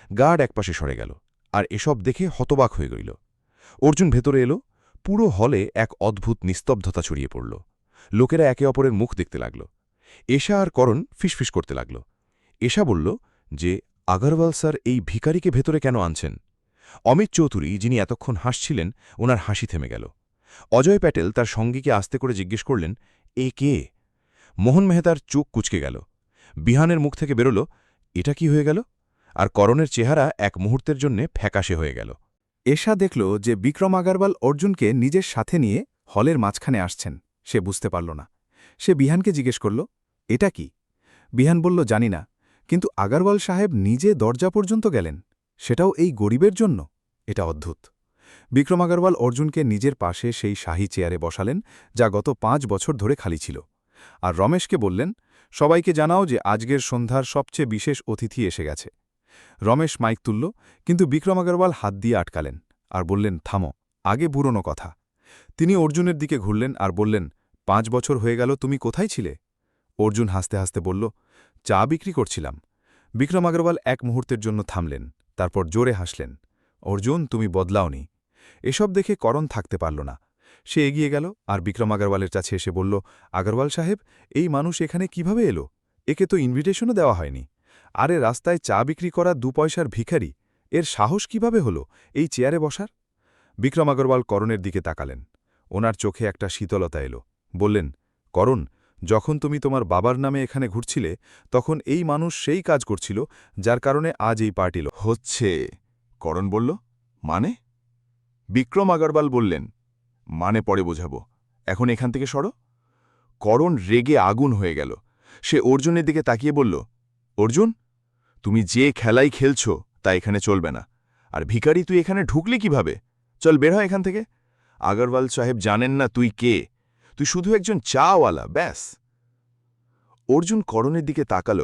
গার্ড একপাশে সরে গেল আর এসব দেখে হতবাক হয়ে গইল। অর্জুন ভেতরে এলো। পুরো হলে এক অদ্ভুত নিস্তব্ধতা ছড়িয়ে পড়ল। লোকেরা একে অপরের মুখ দেখতে লাগল। এশা আর করণ ফিসফিস করতে লাগল। এশা বলল যে, আগরওয়াল স্যার এই ভিখারিকে ভেতরে কেন আনছেন? অমিত চৌধুরী, যিনি এতক্ষণ হাসছিলেন, ওনার হাসি থেমে গেল। অজয় প্যাটেল তার সঙ্গীকে আস্তে করে জিজ্ঞেস করলেন, এ কে? মোহন মেহতার চোখ কুচকে গেল। বিহানের মুখ থেকে বেরোল, এটা কি হয়ে গেল? আর করণের চেহারা এক মুহূর্তের জন্যে ফ্যাকাশে হয়ে গেল। এশা দেখল যে বিক্রম আগরওয়াল অর্জুনকে নিজের সাথে নিয়ে হলের মাঝখানে আসছেন। সে বুঝতে পারল না। সে বিহানকে জিজ্ঞেস করল, এটা কি? বিহান বলল, জানি না, কিন্তু আগরওয়াল সাহেব নিজে দরজা পর্যন্ত গেলেন, সেটাও এই গরিবের জন্য। এটা অদ্ভুত। বিক্রম আগরওয়াল অর্জুনকে নিজের পাশে সেই শাহী চেয়ারে বসালেন, যা গত 5 বছর ধরে খালি ছিল। আর রমেশকে বললেন, সবাইকে জানাও যে আজকের সন্ধ্যার সবচেয়ে বিশেষ অতিথি এসে গেছে। রমেশ মাইক তুলল, কিন্তু বিক্রম আগরওয়াল হাত দিয়ে আটকালেন আর বললেন, থামো, আগে পুরনো কথা। তিনি অর্জুনের দিকে ঘুরলেন আর বললেন, 5 বছর হয়ে গেল তুমি কোথায় ছিলে? অর্জুন হাসতে হাসতে বলল, চা বিক্রি করছিলাম। বিক্রম আগরওয়াল এক মুহূর্তের জন্য থামলেন, তারপর জোরে হাসলেন। অর্জুন, তুমি বদলাওনি। এসব দেখে করণ থাকতে পারল না। সে এগিয়ে গেল আর বিক্রম আগরওয়ালের কাছে এসে বলল, আগরওয়াল সাহেব, এই মানুষ এখানে কিভাবে এলো? একে তো ইনভিটেশনও দেওয়া হয়নি। আরে রাস্তায় চা বিক্রি করা 2 পয়সার ভিখারি, এর সাহস কিভাবে হলো এই চেয়ারে বসার? বিক্রম আগরওয়াল করণের দিকে তাকালেন। ওনার চোখে একটা শীতলতা এলো। বললেন, করণ, যখন তুমি তোমার বাবার নামে এখানে ঘুরছিলে, তখন এই মানুষ সেই কাজ করছিল যার কারণে আজ এই পার্টি হচ্ছে। করণ বলল, মানে? বিক্রম আগরওয়াল বললেন, মানে পরে বোঝাবো, এখন এখান থেকে সরো। করণ রেগে আগুন হয়ে গেল। সে অর্জুনের দিকে তাকিয়ে বলল, অর্জুন, তুমি যে খেলাই খেলছ তা এখানে চলবে না। আর ভিখারি, তুই এখানে ঢুকলি কিভাবে? চল বের হয় এখান থেকে। আগরওয়াল সাহেব জানেন না তুই কে। তুই শুধু একজন চাওয়ালা, ব্যাস। অর্জুন করণের দিকে তাকাল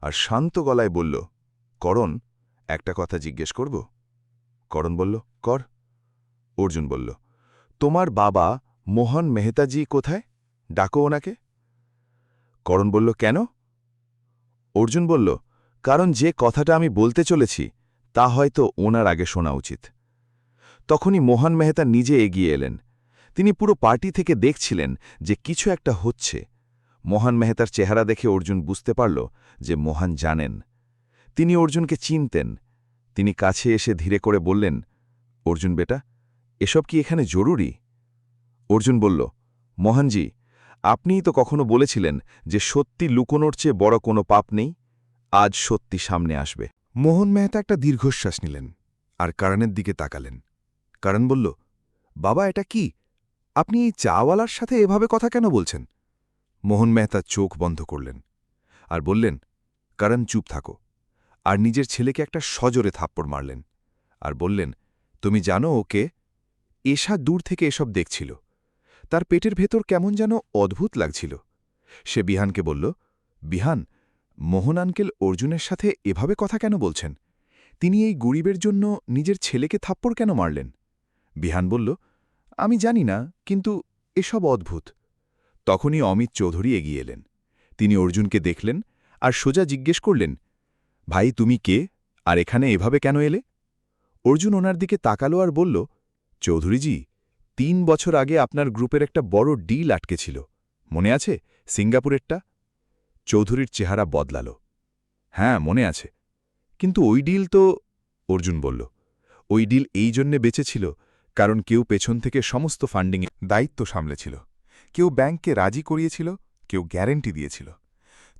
আর শান্ত গলায় বলল, করণ, একটা কথা জিজ্ঞেস করব? করণ বলল, কর। অর্জুন বলল, তোমার বাবা মোহন মেহতাজি কোথায়? ডাকো ওনাকে। করণ বলল, কেন? অর্জুন বলল, কারণ যে কথাটা আমি বলতে চলেছি তা হয়তো ওনার আগে শোনা উচিত। তখনই মোহন মেহতা নিজে এগিয়ে এলেন। তিনি পুরো পার্টি থেকে দেখছিলেন যে কিছু একটা হচ্ছে। মোহন মেহতার চেহারা দেখে অর্জুন বুঝতে পারল যে মোহন জানেন। তিনি অর্জুনকে চিনতেন। তিনি কাছে এসে ধীরে করে বললেন, অর্জুন বেটা, এসব কি এখানে জরুরি? অর্জুন বলল, মোহনজি, আপনিই তো কখনো বলেছিলেন যে সত্যি লুকোনোর চেয়ে বড় কোনো পাপ নেই। আজ সত্যি সামনে আসবে। মোহন মেহতা একটা দীর্ঘশ্বাস নিলেন আর করণের দিকে তাকালেন। করণ বলল, বাবা, এটা কি? আপনি এই চাওয়ালার সাথে এভাবে কথা কেন বলছেন? মোহন মেহতা চোখ বন্ধ করলেন আর বললেন, করণ, চুপ থাকো। আর নিজের ছেলেকে একটা সজোরে থাপ্পড় মারলেন আর বললেন, তুমি জানো ওকে? এশা দূর থেকে এসব দেখছিল। তার পেটের ভেতর কেমন যেন অদ্ভুত লাগছিল। সে বিহানকে বলল, বিহান, মোহন আঙ্কেল অর্জুনের সাথে এভাবে কথা কেন বলছেন? তিনি এই গরিবের জন্য নিজের ছেলেকে থাপ্পড় কেন মারলেন? বিহান বলল, আমি জানি না, কিন্তু এসব অদ্ভুত। তখনই অমিত চৌধুরী এগিয়ে এলেন। তিনি অর্জুনকে দেখলেন আর সোজা জিজ্ঞেস করলেন, ভাই তুমি কে আর এখানে এভাবে কেন এলে? অর্জুন ওনার দিকে তাকালো আর বলল, চৌধুরীজি ৩ বছর আগে আপনার গ্রুপের একটা বড় ডিল আটকে ছিল, মনে আছে, সিঙ্গাপুরেরটা? চৌধুরীর চেহারা বদলাল। হ্যাঁ মনে আছে, কিন্তু ওই ডিল তো, অর্জুন বলল, ওই ডিল এই জন্যে বেঁচেছিল কারণ কেউ পেছন থেকে সমস্ত ফান্ডিংয়ে দায়িত্ব সামলেছিল। কেউ ব্যাংককে রাজি করিয়েছিল, কেউ গ্যারেন্টি দিয়েছিল।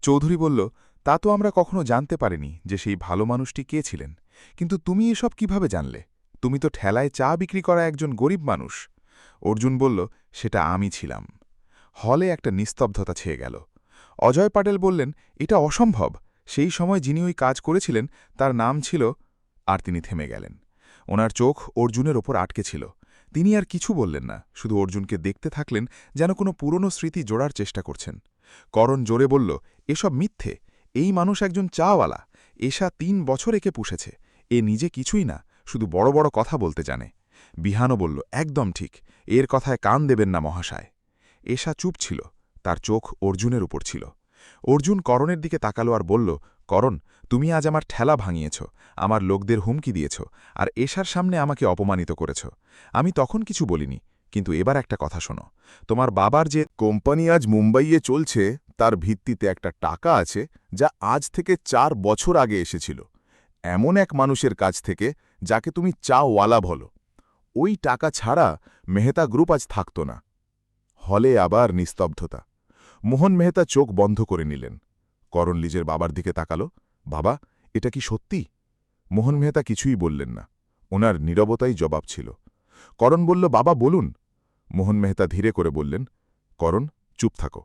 চৌধুরী বলল, তা তো আমরা কখনো জানতে পারিনি যে সেই ভালো মানুষটি কে ছিলেন, কিন্তু তুমি এসব কিভাবে জানলে? তুমি তো ঠেলায় চা বিক্রি করা একজন গরিব মানুষ। অর্জুন বলল, সেটা আমি ছিলাম। হলে একটা নিস্তব্ধতা ছেয়ে গেল। অজয় পাটেল বললেন, এটা অসম্ভব, সেই সময় যিনি ওই কাজ করেছিলেন তার নাম ছিল। আর তিনি থেমে গেলেন। ওনার চোখ অর্জুনের ওপর আটকে ছিল। তিনি আর কিছু বললেন না, শুধু অর্জুনকে দেখতে থাকলেন যেন কোনো পুরনো স্মৃতি জোড়ার চেষ্টা করছেন। করণ জোরে বলল, এসব মিথ্যে, এই মানুষ একজন চাওয়ালা, এশা ৩ বছর একে পুষেছে, এ নিজে কিছুই না, শুধু বড় বড় কথা বলতে জানে। বিহানও বলল, একদম ঠিক, এর কথায় কান দেবেন না মহাশয়। এশা চুপ ছিল, তার চোখ অর্জুনের উপর ছিল। অর্জুন করণের দিকে তাকালো আর বলল, করণ, তুমি আজ আমার ঠেলা ভাঙিয়েছ, আমার লোকদের হুমকি দিয়েছ, আর এশার সামনে আমাকে অপমানিত করেছ। আমি তখন কিছু বলিনি, কিন্তু এবার একটা কথা শোনো, তোমার বাবার যে কোম্পানি আজ মুম্বাইয়ে চলছে তার ভিত্তিতে একটা টাকা আছে যা আজ থেকে ৪ বছর আগে এসেছিল, এমন এক মানুষের কাছ থেকে যাকে তুমি চাওয়ালা বলো। ওই টাকা ছাড়া মেহতা গ্রুপ আজ থাকত না। হলে আবার নিস্তব্ধতা। মোহন মেহতা চোখ বন্ধ করে নিলেন। করণ লিজের বাবার দিকে তাকালো, বাবা, এটা কি সত্যি? মোহন মেহতা কিছুই বললেন না, ওনার নীরবতাই জবাব ছিল। করণ বলল, বাবা বলুন। মোহন মেহতা ধীরে করে বললেন, করণ, চুপ থাকো।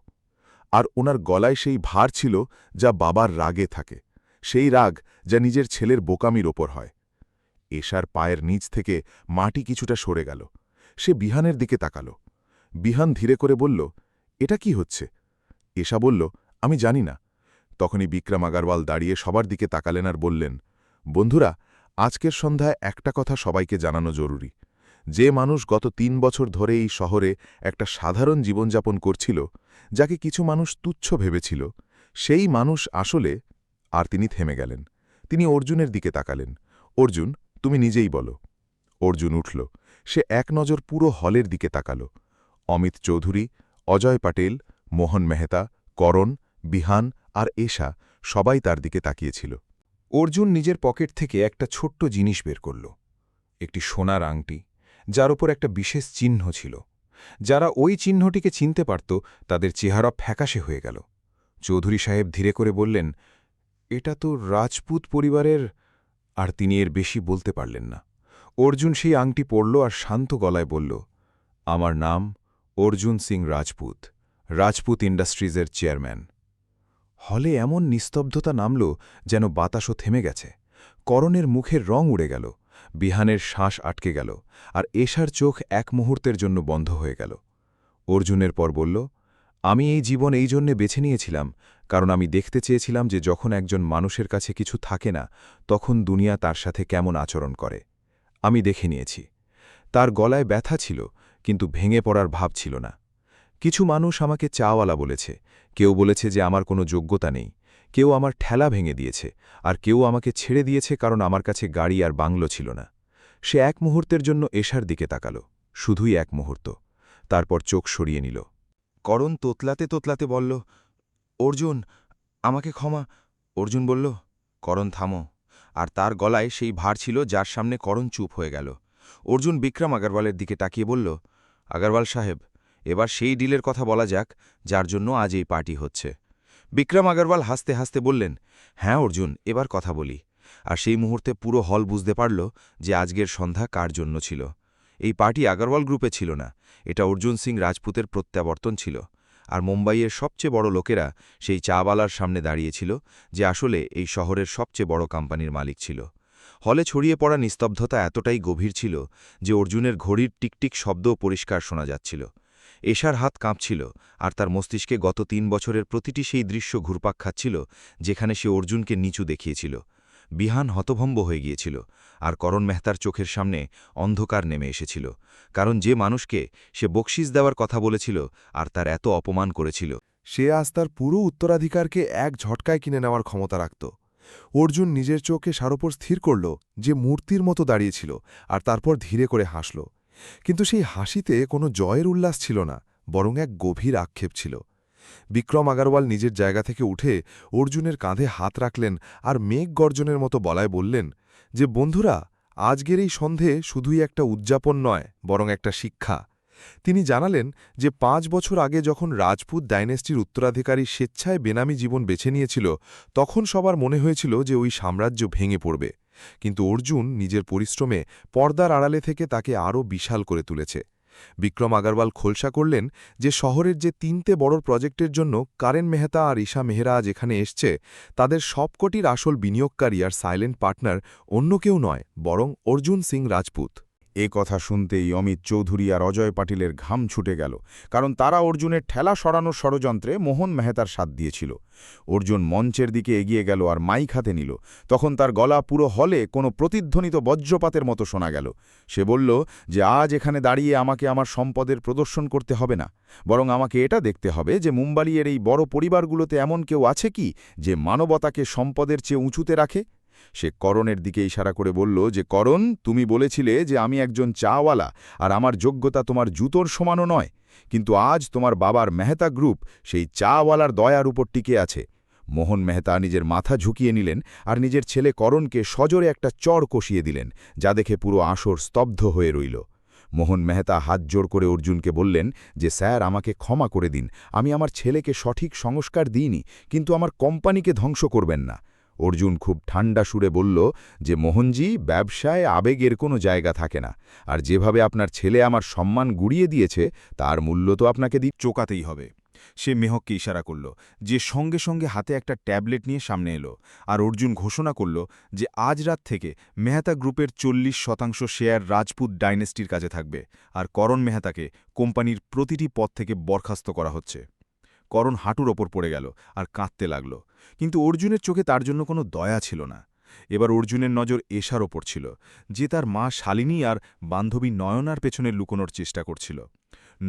আর ওনার গলায় সেই ভার ছিল যা বাবার রাগে থাকে, সেই রাগ যা নিজের ছেলের বোকামির ওপর হয়। এশার পায়ের নিচ থেকে মাটি কিছুটা সরে গেল। সে বিহানের দিকে তাকাল। বিহান ধীরে করে বলল, এটা কি হচ্ছে? এশা বলল, আমি জানি না। তখনই বিক্রম আগারওয়াল দাঁড়িয়ে সবার দিকে তাকালেন আর বললেন, বন্ধুরা, আজকের সন্ধ্যায় একটা কথা সবাইকে জানানো জরুরি। যে মানুষ গত ৩ বছর ধরে এই শহরে একটা সাধারণ জীবনযাপন করছিল, যাকে কিছু মানুষ তুচ্ছ ভেবেছিল, সেই মানুষ আসলে। আর তিনি থেমে গেলেন। তিনি অর্জুনের দিকে তাকালেন। অর্জুন, তুমি নিজেই বলো। অর্জুন উঠল। সে এক নজর পুরো হলের দিকে তাকাল। অমিত চৌধুরী, অজয় পাটেল, মোহন মেহতা, করণ, বিহান আর এশা সবাই তার দিকে তাকিয়েছিল। অর্জুন নিজের পকেট থেকে একটা ছোট্ট জিনিস বের করল, একটি সোনার আংটি, যার ওপর একটা বিশেষ চিহ্ন ছিল। যারা ওই চিহ্নটিকে চিনতে পারত তাদের চেহারা ফ্যাকাশে হয়ে গেল। চৌধুরী সাহেব ধীরে করে বললেন, এটা তো রাজপুত পরিবারের। আর তিনি এর বেশি বলতে পারলেন না। অর্জুন সেই আংটি পরল আর শান্ত গলায় বলল, আমার নাম অর্জুন সিং রাজপুত, রাজপুত ইন্ডাস্ট্রিজের চেয়ারম্যান। হলে এমন নিস্তব্ধতা নামল যেন বাতাসও থেমে গেছে। করণের মুখের রং উড়ে গেল, বিহানের শ্বাস আটকে গেল, আর এশার চোখ এক মুহূর্তের জন্য বন্ধ হয়ে গেল। অর্জুনের পর বলল, আমি এই জীবন এই জন্যে বেছে নিয়েছিলাম কারণ আমি দেখতে চেয়েছিলাম যে যখন একজন মানুষের কাছে কিছু থাকে না তখন দুনিয়া তার সাথে কেমন আচরণ করে। আমি দেখে নিয়েছি। তার গলায় ব্যথা ছিল, কিন্তু ভেঙে পড়ার ভাব ছিল না। কিছু মানুষ আমাকে চাওয়ালা বলেছে, কেউ বলেছে যে আমার কোনো যোগ্যতা নেই, কেউ আমার ঠেলা ভেঙে দিয়েছে, আর কেউ আমাকে ছেড়ে দিয়েছে কারণ আমার কাছে গাড়ি আর বাংলো ছিল না। সে এক মুহূর্তের জন্য এশার দিকে তাকাল, শুধুই এক মুহূর্ত, তারপর চোখ সরিয়ে নিল। করণ তোতলাতে তোতলাতে বলল, অর্জুন, আমাকে ক্ষমা। অর্জুন বলল, করণ থামো। আর তার গলায় সেই ভার ছিল যার সামনে করণ চুপ হয়ে গেল। অর্জুন বিক্রম আগারওয়ালের দিকে তাকিয়ে বলল, আগারওয়াল সাহেব, এবার সেই ডিলের কথা বলা যাক যার জন্য আজ এই পার্টি হচ্ছে। বিক্রম আগারওয়াল হাসতে হাসতে বললেন, হ্যাঁ অর্জুন, এবার কথা বলি। আর সেই মুহূর্তে পুরো হল বুঝতে পারল যে আজকের সন্ধ্যা কার জন্য ছিল। এই পার্টি আগারওয়াল গ্রুপে ছিল না, এটা অর্জুন সিং রাজপুতের প্রত্যাবর্তন ছিল। আর মুম্বাইয়ের সবচেয়ে বড় লোকেরা সেই চাওয়ালার সামনে দাঁড়িয়েছিল, যে আসলে এই শহরের সবচেয়ে বড় কোম্পানির মালিক ছিল। হলে ছড়িয়ে পড়া নিস্তব্ধতা এতটাই গভীর ছিল যে অর্জুনের ঘড়ির টিকটিক শব্দও পরিষ্কার শোনা যাচ্ছিল। এশার হাত কাঁপছিল, আর তার মস্তিষ্কে গত ৩ বছরের প্রতিটি সেই দৃশ্য ঘুরপাক খাচ্ছিল যেখানে সে অর্জুনকে নিচু দেখিয়েছিল। বিহান হতভম্ব হয়ে গিয়েছিল, আর করণ মেহতার চোখের সামনে অন্ধকার নেমে এসেছিল, কারণ যে মানুষকে সে বকশিস দেওয়ার কথা বলেছিল আর তার এত অপমান করেছিল, সে আজ তার পুরো উত্তরাধিকারকে এক ঝটকায় কিনে নেওয়ার ক্ষমতা রাখত। অর্জুন নিজের চোখে সার ওপর স্থির করল, যে মূর্তির মতো দাঁড়িয়েছিল, আর তারপর ধীরে করে হাসল। কিন্তু সেই হাসিতে কোনো জয়ের উল্লাস ছিল না, বরং এক গভীর আক্ষেপ ছিল। বিক্রম আগারওয়াল নিজের জায়গা থেকে উঠে অর্জুনের কাঁধে হাত রাখলেন আর মেঘ গর্জনের মতো বলায় বললেন যে, বন্ধুরা, আজকের এই সন্ধে শুধুই একটা উদযাপন নয়, বরং একটা শিক্ষা। তিনি জানালেন যে ৫ বছর আগে যখন রাজপুত ডাইনেস্টির উত্তরাধিকারী স্বেচ্ছায় বেনামি জীবন বেছে নিয়েছিল, তখন সবার মনে হয়েছিল যে ওই সাম্রাজ্য ভেঙে পড়বে। কিন্তু অর্জুন নিজের পরিশ্রমে পর্দার আড়ালে থেকে তাকে আরও বিশাল করে তুলেছে। বিক্রম আগারওয়াল খোলসা করলেন যে শহরের যে ৩টে বড় প্রজেক্টের জন্য কারেন মেহতা আর ঈশা মেহরা আজ এখানে এসছে, তাদের সবকটির আসল বিনিয়োগকারী আর সাইলেন্ট পার্টনার অন্য কেউ নয়, বরং অর্জুন সিং রাজপুত। এ কথা শুনতেই অমিত চৌধুরী আর অজয় পাটিলের ঘাম ছুটে গেল, কারণ তারা অর্জুনের ঠেলা সরানোর ষড়যন্ত্রে মোহন মেহতার সাথ দিয়েছিল। অর্জুন মঞ্চের দিকে এগিয়ে গেল আর মাইক হাতে নিল। তখন তার গলা পুরো হলে কোনো প্রতিধ্বনিত বজ্রপাতের মতো শোনা গেল। সে বলল যে আজ এখানে দাঁড়িয়ে আমাকে আমার সম্পদের প্রদর্শন করতে হবে না, বরং আমাকে এটা দেখতে হবে যে মুম্বাইয়ের এই বড় পরিবারগুলোতে এমন কেউ আছে কি যে মানবতাকে সম্পদের চেয়ে উঁচুতে রাখে। সে করণের দিকে ইশারা করে বলল যে, করণ, তুমি বলেছিলে যে আমি একজন চাওয়ালা আর আমার যোগ্যতা তোমার জুতোর সমানও নয়, কিন্তু আজ তোমার বাবার মেহতা গ্রুপ সেই চাওয়ালার দয়ার উপর টিকে আছে। মোহন মেহতা নিজের মাথা ঝুঁকিয়ে নিলেন আর নিজের ছেলে করণকে সজোরে একটা চড় কষিয়ে দিলেন, যা দেখে পুরো আসর স্তব্ধ হয়ে রইল। মোহন মেহতা হাত জোড় করে অর্জুনকে বললেন যে, স্যার, আমাকে ক্ষমা করে দিন, আমি আমার ছেলেকে সঠিক সংস্কার দিইনি, কিন্তু আমার কোম্পানিকে ধ্বংস করবেন না। অর্জুন খুব ঠান্ডা সুরে বলল যে, মোহনজি, ব্যবসায় আবেগের কোনো জায়গা থাকে না, আর যেভাবে আপনার ছেলে আমার সম্মান গুড়িয়ে দিয়েছে তার মূল্য তো আপনাকে চোকাতেই হবে। সে মেহককে ইশারা করল, যে সঙ্গে সঙ্গে হাতে একটা ট্যাবলেট নিয়ে সামনে এলো, আর অর্জুন ঘোষণা করল যে আজ রাত থেকে মেহতা গ্রুপের 40% শেয়ার রাজপুত ডাইনেস্টির কাছে থাকবে, আর করণ মেহতাকে কোম্পানির প্রতিটি পদ থেকে বরখাস্ত করা হচ্ছে। করণ হাঁটুর ওপর পড়ে গেল আর কাঁদতে লাগল, কিন্তু অর্জুনের চোখে তার জন্য কোনো দয়া ছিল না। এবার অর্জুনের নজর এশার ওপর ছিল, যে তার মা শালিনী আর বান্ধবী নয়নার পেছনে লুকোনোর চেষ্টা করছিল।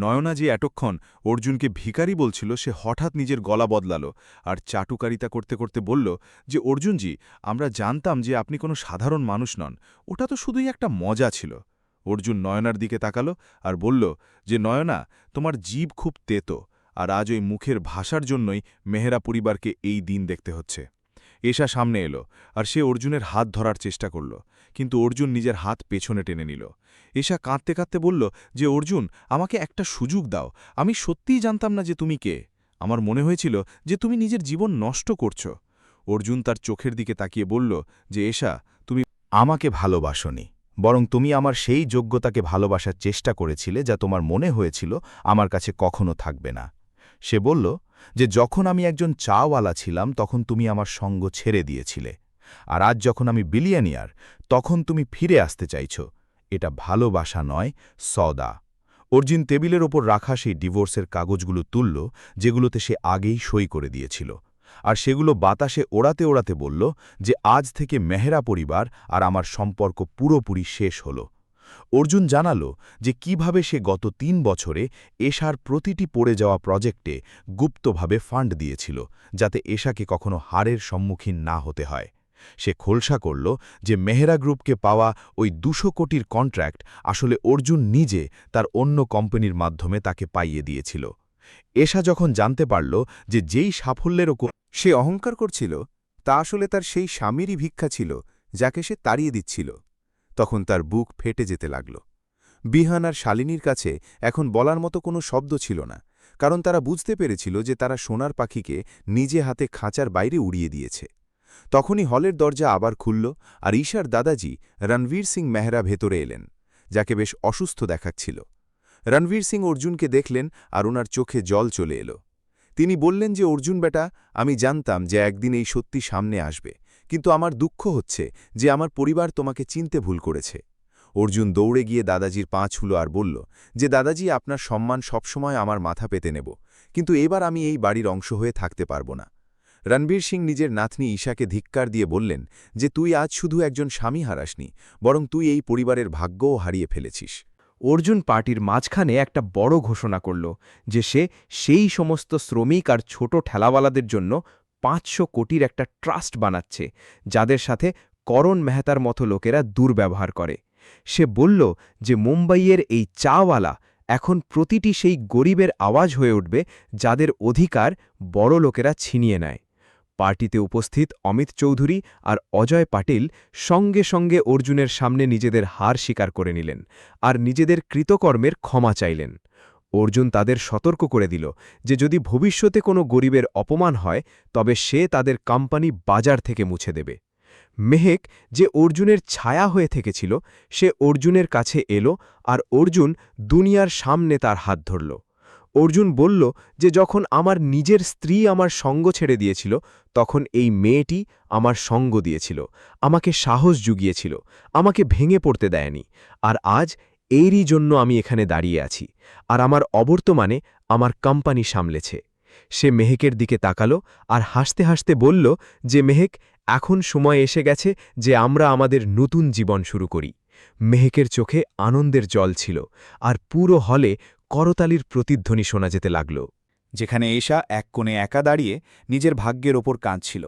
নয়না যে এতক্ষণ অর্জুনকে ভিখারি বলছিল, সে হঠাৎ নিজের গলা বদলাল আর চাটুকারিতা করতে করতে বলল যে, অর্জুনজি, আমরা জানতাম যে আপনি কোনো সাধারণ মানুষ নন, ওটা তো শুধুই একটা মজা ছিল। অর্জুন নয়নার দিকে তাকালো আর বলল যে, নয়না, তোমার জিভ খুব তেতো, আর আজ ওই মুখের ভাষার জন্যই মেহরা পরিবারকে এই দিন দেখতে হচ্ছে। এশা সামনে এলো আর সে অর্জুনের হাত ধরার চেষ্টা করল, কিন্তু অর্জুন নিজের হাত পেছনে টেনে নিল। এশা কাঁদতে কাঁদতে বলল যে, অর্জুন, আমাকে একটা সুযোগ দাও, আমি সত্যিই জানতাম না যে তুমি কে, আমার মনে হয়েছিল যে তুমি নিজের জীবন নষ্ট করছ। অর্জুন তার চোখের দিকে তাকিয়ে বলল যে, এশা, তুমি আমাকে ভালোবাসনি, বরং তুমি আমার সেই যোগ্যতাকে ভালোবাসার চেষ্টা করেছিলে যা তোমার মনে হয়েছিল আমার কাছে কখনো থাকবে না। সে বলল যে, যখন আমি একজন চাওয়ালা ছিলাম তখন তুমি আমার সঙ্গ ছেড়ে দিয়েছিলে, আর আজ যখন আমি বিলিয়নিয়ার তখন তুমি ফিরে আসতে চাইছ। এটা ভালোবাসা নয়, সওদা। অর্জুন টেবিলের ওপর রাখা সেই ডিভোর্সের কাগজগুলো তুলল, যেগুলোতে সে আগেই সই করে দিয়েছিল, আর সেগুলো বাতাসে ওড়াতে ওড়াতে বলল যে, আজ থেকে মেহরা পরিবার আর আমার সম্পর্ক পুরোপুরি শেষ হল। অর্জুন জানালো যে কিভাবে সে গত ৩ বছরে এশার প্রতিটি পড়ে যাওয়া প্রজেক্টে গুপ্তভাবে ফান্ড দিয়েছিল, যাতে এশাকে কখনো হারের সম্মুখীন না হতে হয়। সে খোলসা করল যে মেহরা গ্রুপকে পাওয়া ওই ২০০ কোটির কন্ট্রাক্ট আসলে অর্জুন নিজে তার অন্য কোম্পানির মাধ্যমে তাকে পাইয়ে দিয়েছিল। এশা যখন জানতে পারল যে যেই সাফল্যের ওপর সে অহংকার করছিল তা আসলে তার সেই স্বামীরই ভিক্ষা ছিল, যাকে সে তাড়িয়ে দিচ্ছিল, তখন তার বুক ফেটে যেতে লাগল। বিহান আর শালিনীর কাছে এখন বলার মতো কোনো শব্দ ছিল না, কারণ তারা বুঝতে পেরেছিল যে তারা সোনার পাখিকে নিজে হাতে খাঁচার বাইরে উড়িয়ে দিয়েছে। তখনই হলের দরজা আবার খুলল আর ঈশার দাদাজি রণবীর সিং মেহরা ভেতরে এলেন, যাকে বেশ অসুস্থ দেখাচ্ছিল। রণবীর সিং অর্জুনকে দেখলেন আর ওনার চোখে জল চলে এলো। তিনি বললেন যে, অর্জুন বেটা, আমি জানতাম যে একদিন এই সত্যি সামনে আসবে, কিন্তু আমার দুঃখ হচ্ছে যে আমার পরিবার তোমাকে চিনতে ভুল করেছে। অর্জুন দৌড়ে গিয়ে দাদাজির পা ছুঁল আর বলল যে, দাদাজি, আপনার সম্মান সবসময় আমার মাথা পেতে নেব, কিন্তু এবার আমি এই বাড়ির অংশ হয়ে থাকতে পারব না। রণবীর সিং নিজের নাতনি ঈশাকে ধিক্কার দিয়ে বললেন যে, তুই আজ শুধু একজন স্বামী হারাসনি, বরং তুই এই পরিবারের ভাগ্যও হারিয়ে ফেলেছিস। অর্জুন পার্টির মাঝখানে একটা বড় ঘোষণা করল যে সে সেই সমস্ত শ্রমিক আর ছোট ঠেলাওয়ালাদের জন্য 500 কোটির একটা ট্রাস্ট বানাচ্ছে যাদের সাথে করণ মেহতার মতো লোকেরা দুর্ব্যবহার করে। সে বলল যে মুম্বাইয়ের এই চাওয়ালা এখন প্রতিটি সেই গরিবের আওয়াজ হয়ে উঠবে যাদের অধিকার বড় লোকেরা ছিনিয়ে নেয়। পার্টিতে উপস্থিত অমিত চৌধুরী আর অজয় পাটিল সঙ্গে সঙ্গে অর্জুনের সামনে নিজেদের হার স্বীকার করে নিলেন আর নিজেদের কৃতকর্মের ক্ষমা চাইলেন। অর্জুন তাদের সতর্ক করে দিল যে যদি ভবিষ্যতে কোনো গরিবের অপমান হয় তবে সে তাদের কোম্পানি বাজার থেকে মুছে দেবে। মেহেক, যে অর্জুনের ছায়া হয়ে থেকেছিল, সে অর্জুনের কাছে এলো আর অর্জুন দুনিয়ার সামনে তার হাত ধরল। অর্জুন বলল যে যখন আমার নিজের স্ত্রী আমার সঙ্গ ছেড়ে দিয়েছিল তখন এই মেয়েটি আমার সঙ্গ দিয়েছিল, আমাকে সাহস জুগিয়েছিল, আমাকে ভেঙে পড়তে দেয়নি। আর আজ এরই জন্য আমি এখানে দাঁড়িয়ে আছি আর আমার অবর্তমানে আমার কোম্পানি সামলেছে। সে মেহেকের দিকে তাকালো আর হাসতে হাসতে বলল যে মেহেক, এখন সময় এসে গেছে যে আমরা আমাদের নতুন জীবন শুরু করি। মেহেকের চোখে আনন্দের জল ছিল আর পুরো হলে করতালির প্রতিধ্বনি শোনা যেতে লাগল। যেখানে এশা এক কোণে একা দাঁড়িয়ে নিজের ভাগ্যের ওপর কাঁদছিল।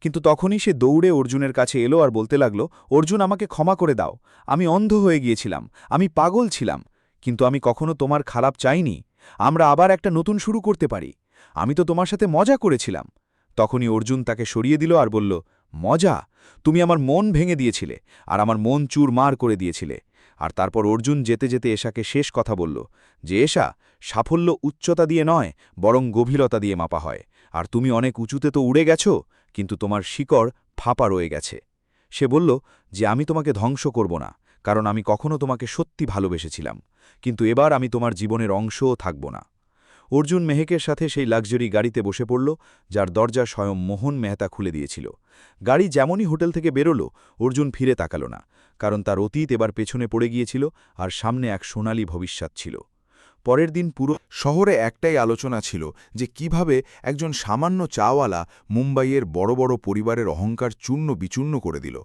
কিন্তু তখনই সে দৌড়ে অর্জুনের কাছে এলো আর বলতে লাগল, অর্জুন, আমাকে ক্ষমা করে দাও। আমি অন্ধ হয়ে গিয়েছিলাম, আমি পাগল ছিলাম, কিন্তু আমি কখনো তোমার খারাপ চাইনি। আমরা আবার একটা নতুন শুরু করতে পারি। আমি তো তোমার সাথে মজা করেছিলাম। তখনই অর্জুন তাকে সরিয়ে দিল আর বলল, মজা? তুমি আমার মন ভেঙে দিয়েছিলে আর আমার মন চুরমার করে দিয়েছিলে। আর তারপর অর্জুন যেতে যেতে এশাকে শেষ কথা বলল যে এশা, সাফল্য উচ্চতা দিয়ে নয় বরং গভীরতা দিয়ে মাপা হয়। আর তুমি অনেক উঁচুতে তো উড়ে গেছো, কিন্তু তোমার শিকড় ফাঁপা রয়ে গেছে। সে বলল যে আমি তোমাকে ধ্বংস করব না, কারণ আমি কখনো তোমাকে সত্যি ভালোবেসেছিলাম, কিন্তু এবার আমি তোমার জীবনের অংশও থাকব না। অর্জুন মেহেকের সাথে সেই লাক্সারি গাড়িতে বসে পড়ল যার দরজা স্বয়ং মোহন মেহতা খুলে দিয়েছিল। গাড়ি যেমনই হোটেল থেকে বেরোল, অর্জুন ফিরে তাকাল না, কারণ তার অতীত এবার পেছনে পড়ে গিয়েছিল আর সামনে এক সোনালী ভবিষ্যৎ ছিল। পরের দিন পুরো শহরে একটাই আলোচনা ছিল যে কিভাবে একজন সামান্য চাওয়ালা মুম্বাইয়ের বড় বড় পরিবারের অহংকার চূর্ণ বিচূর্ণ করে দিল।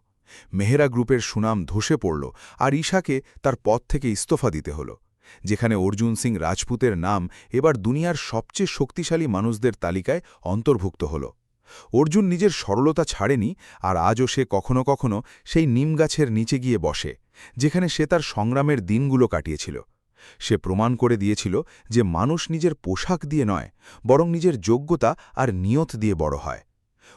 মেহরা গ্রুপের সুনাম ধসে পড়ল আর ঈশাকে তার পদ থেকে ইস্তফা দিতে হল। যেখানে অর্জুন সিং রাজপুতের নাম এবার দুনিয়ার সবচেয়ে শক্তিশালী মানুষদের তালিকায় অন্তর্ভুক্ত হল। অর্জুন নিজের সরলতা ছাড়েনি আর আজও সে কখনো কখনো সেই নিমগাছের নিচে গিয়ে বসে, যেখানে সে তার সংগ্রামের দিনগুলো কাটিয়েছিল। সে প্রমাণ করে দিয়েছিল যে মানুষ নিজের পোশাক দিয়ে নয় বরং নিজের যোগ্যতা আর নিয়ত দিয়ে বড় হয়।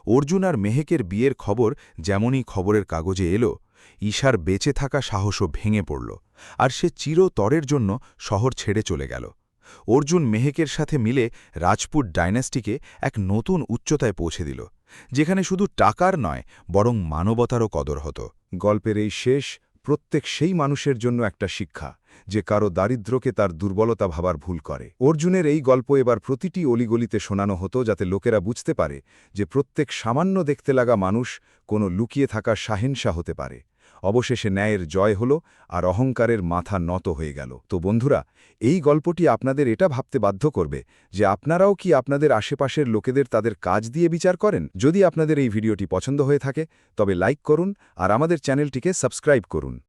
অর্জুন আর মেহেকের বিয়ের খবর যেমনই খবরের কাগজে এলো, ঈশার বেঁচে থাকা সাহসও ভেঙে পড়ল আর সে চিরতরের জন্য শহর ছেড়ে চলে গেল। অর্জুন মেহেকের সাথে মিলে রাজপুত ডাইনাস্টিকে এক নতুন উচ্চতায় পৌঁছে দিল, যেখানে শুধু টাকার নয় বরং মানবতারও কদর হতো। গল্পের এই শেষ প্রত্যেক সেই মানুষের জন্য একটা শিক্ষা যে কারো দারিদ্র্যকে তার দুর্বলতা ভাবার ভুল করে। অর্জুনের এই গল্প এবার প্রতিটি অলিগলিতে শোনানো হতো যাতে লোকেরা বুঝতে পারে যে প্রত্যেক সামান্য দেখতে লাগা মানুষ কোনো লুকিয়ে থাকা শাহেনশাহ হতে পারে। অবশেষে ন্যায়ের জয় হল আর অহংকারের মাথা নত হয়ে গেল। তো বন্ধুরা, এই গল্পটি আপনাদের এটা ভাবতে বাধ্য করবে যে আপনারাও কি আপনাদের আশেপাশের লোকেদের তাদের কাজ দিয়ে বিচার করেন? যদি আপনাদের এই ভিডিওটি পছন্দ হয়ে থাকে তবে লাইক করুন আর আমাদের চ্যানেলটিকে সাবস্ক্রাইব করুন।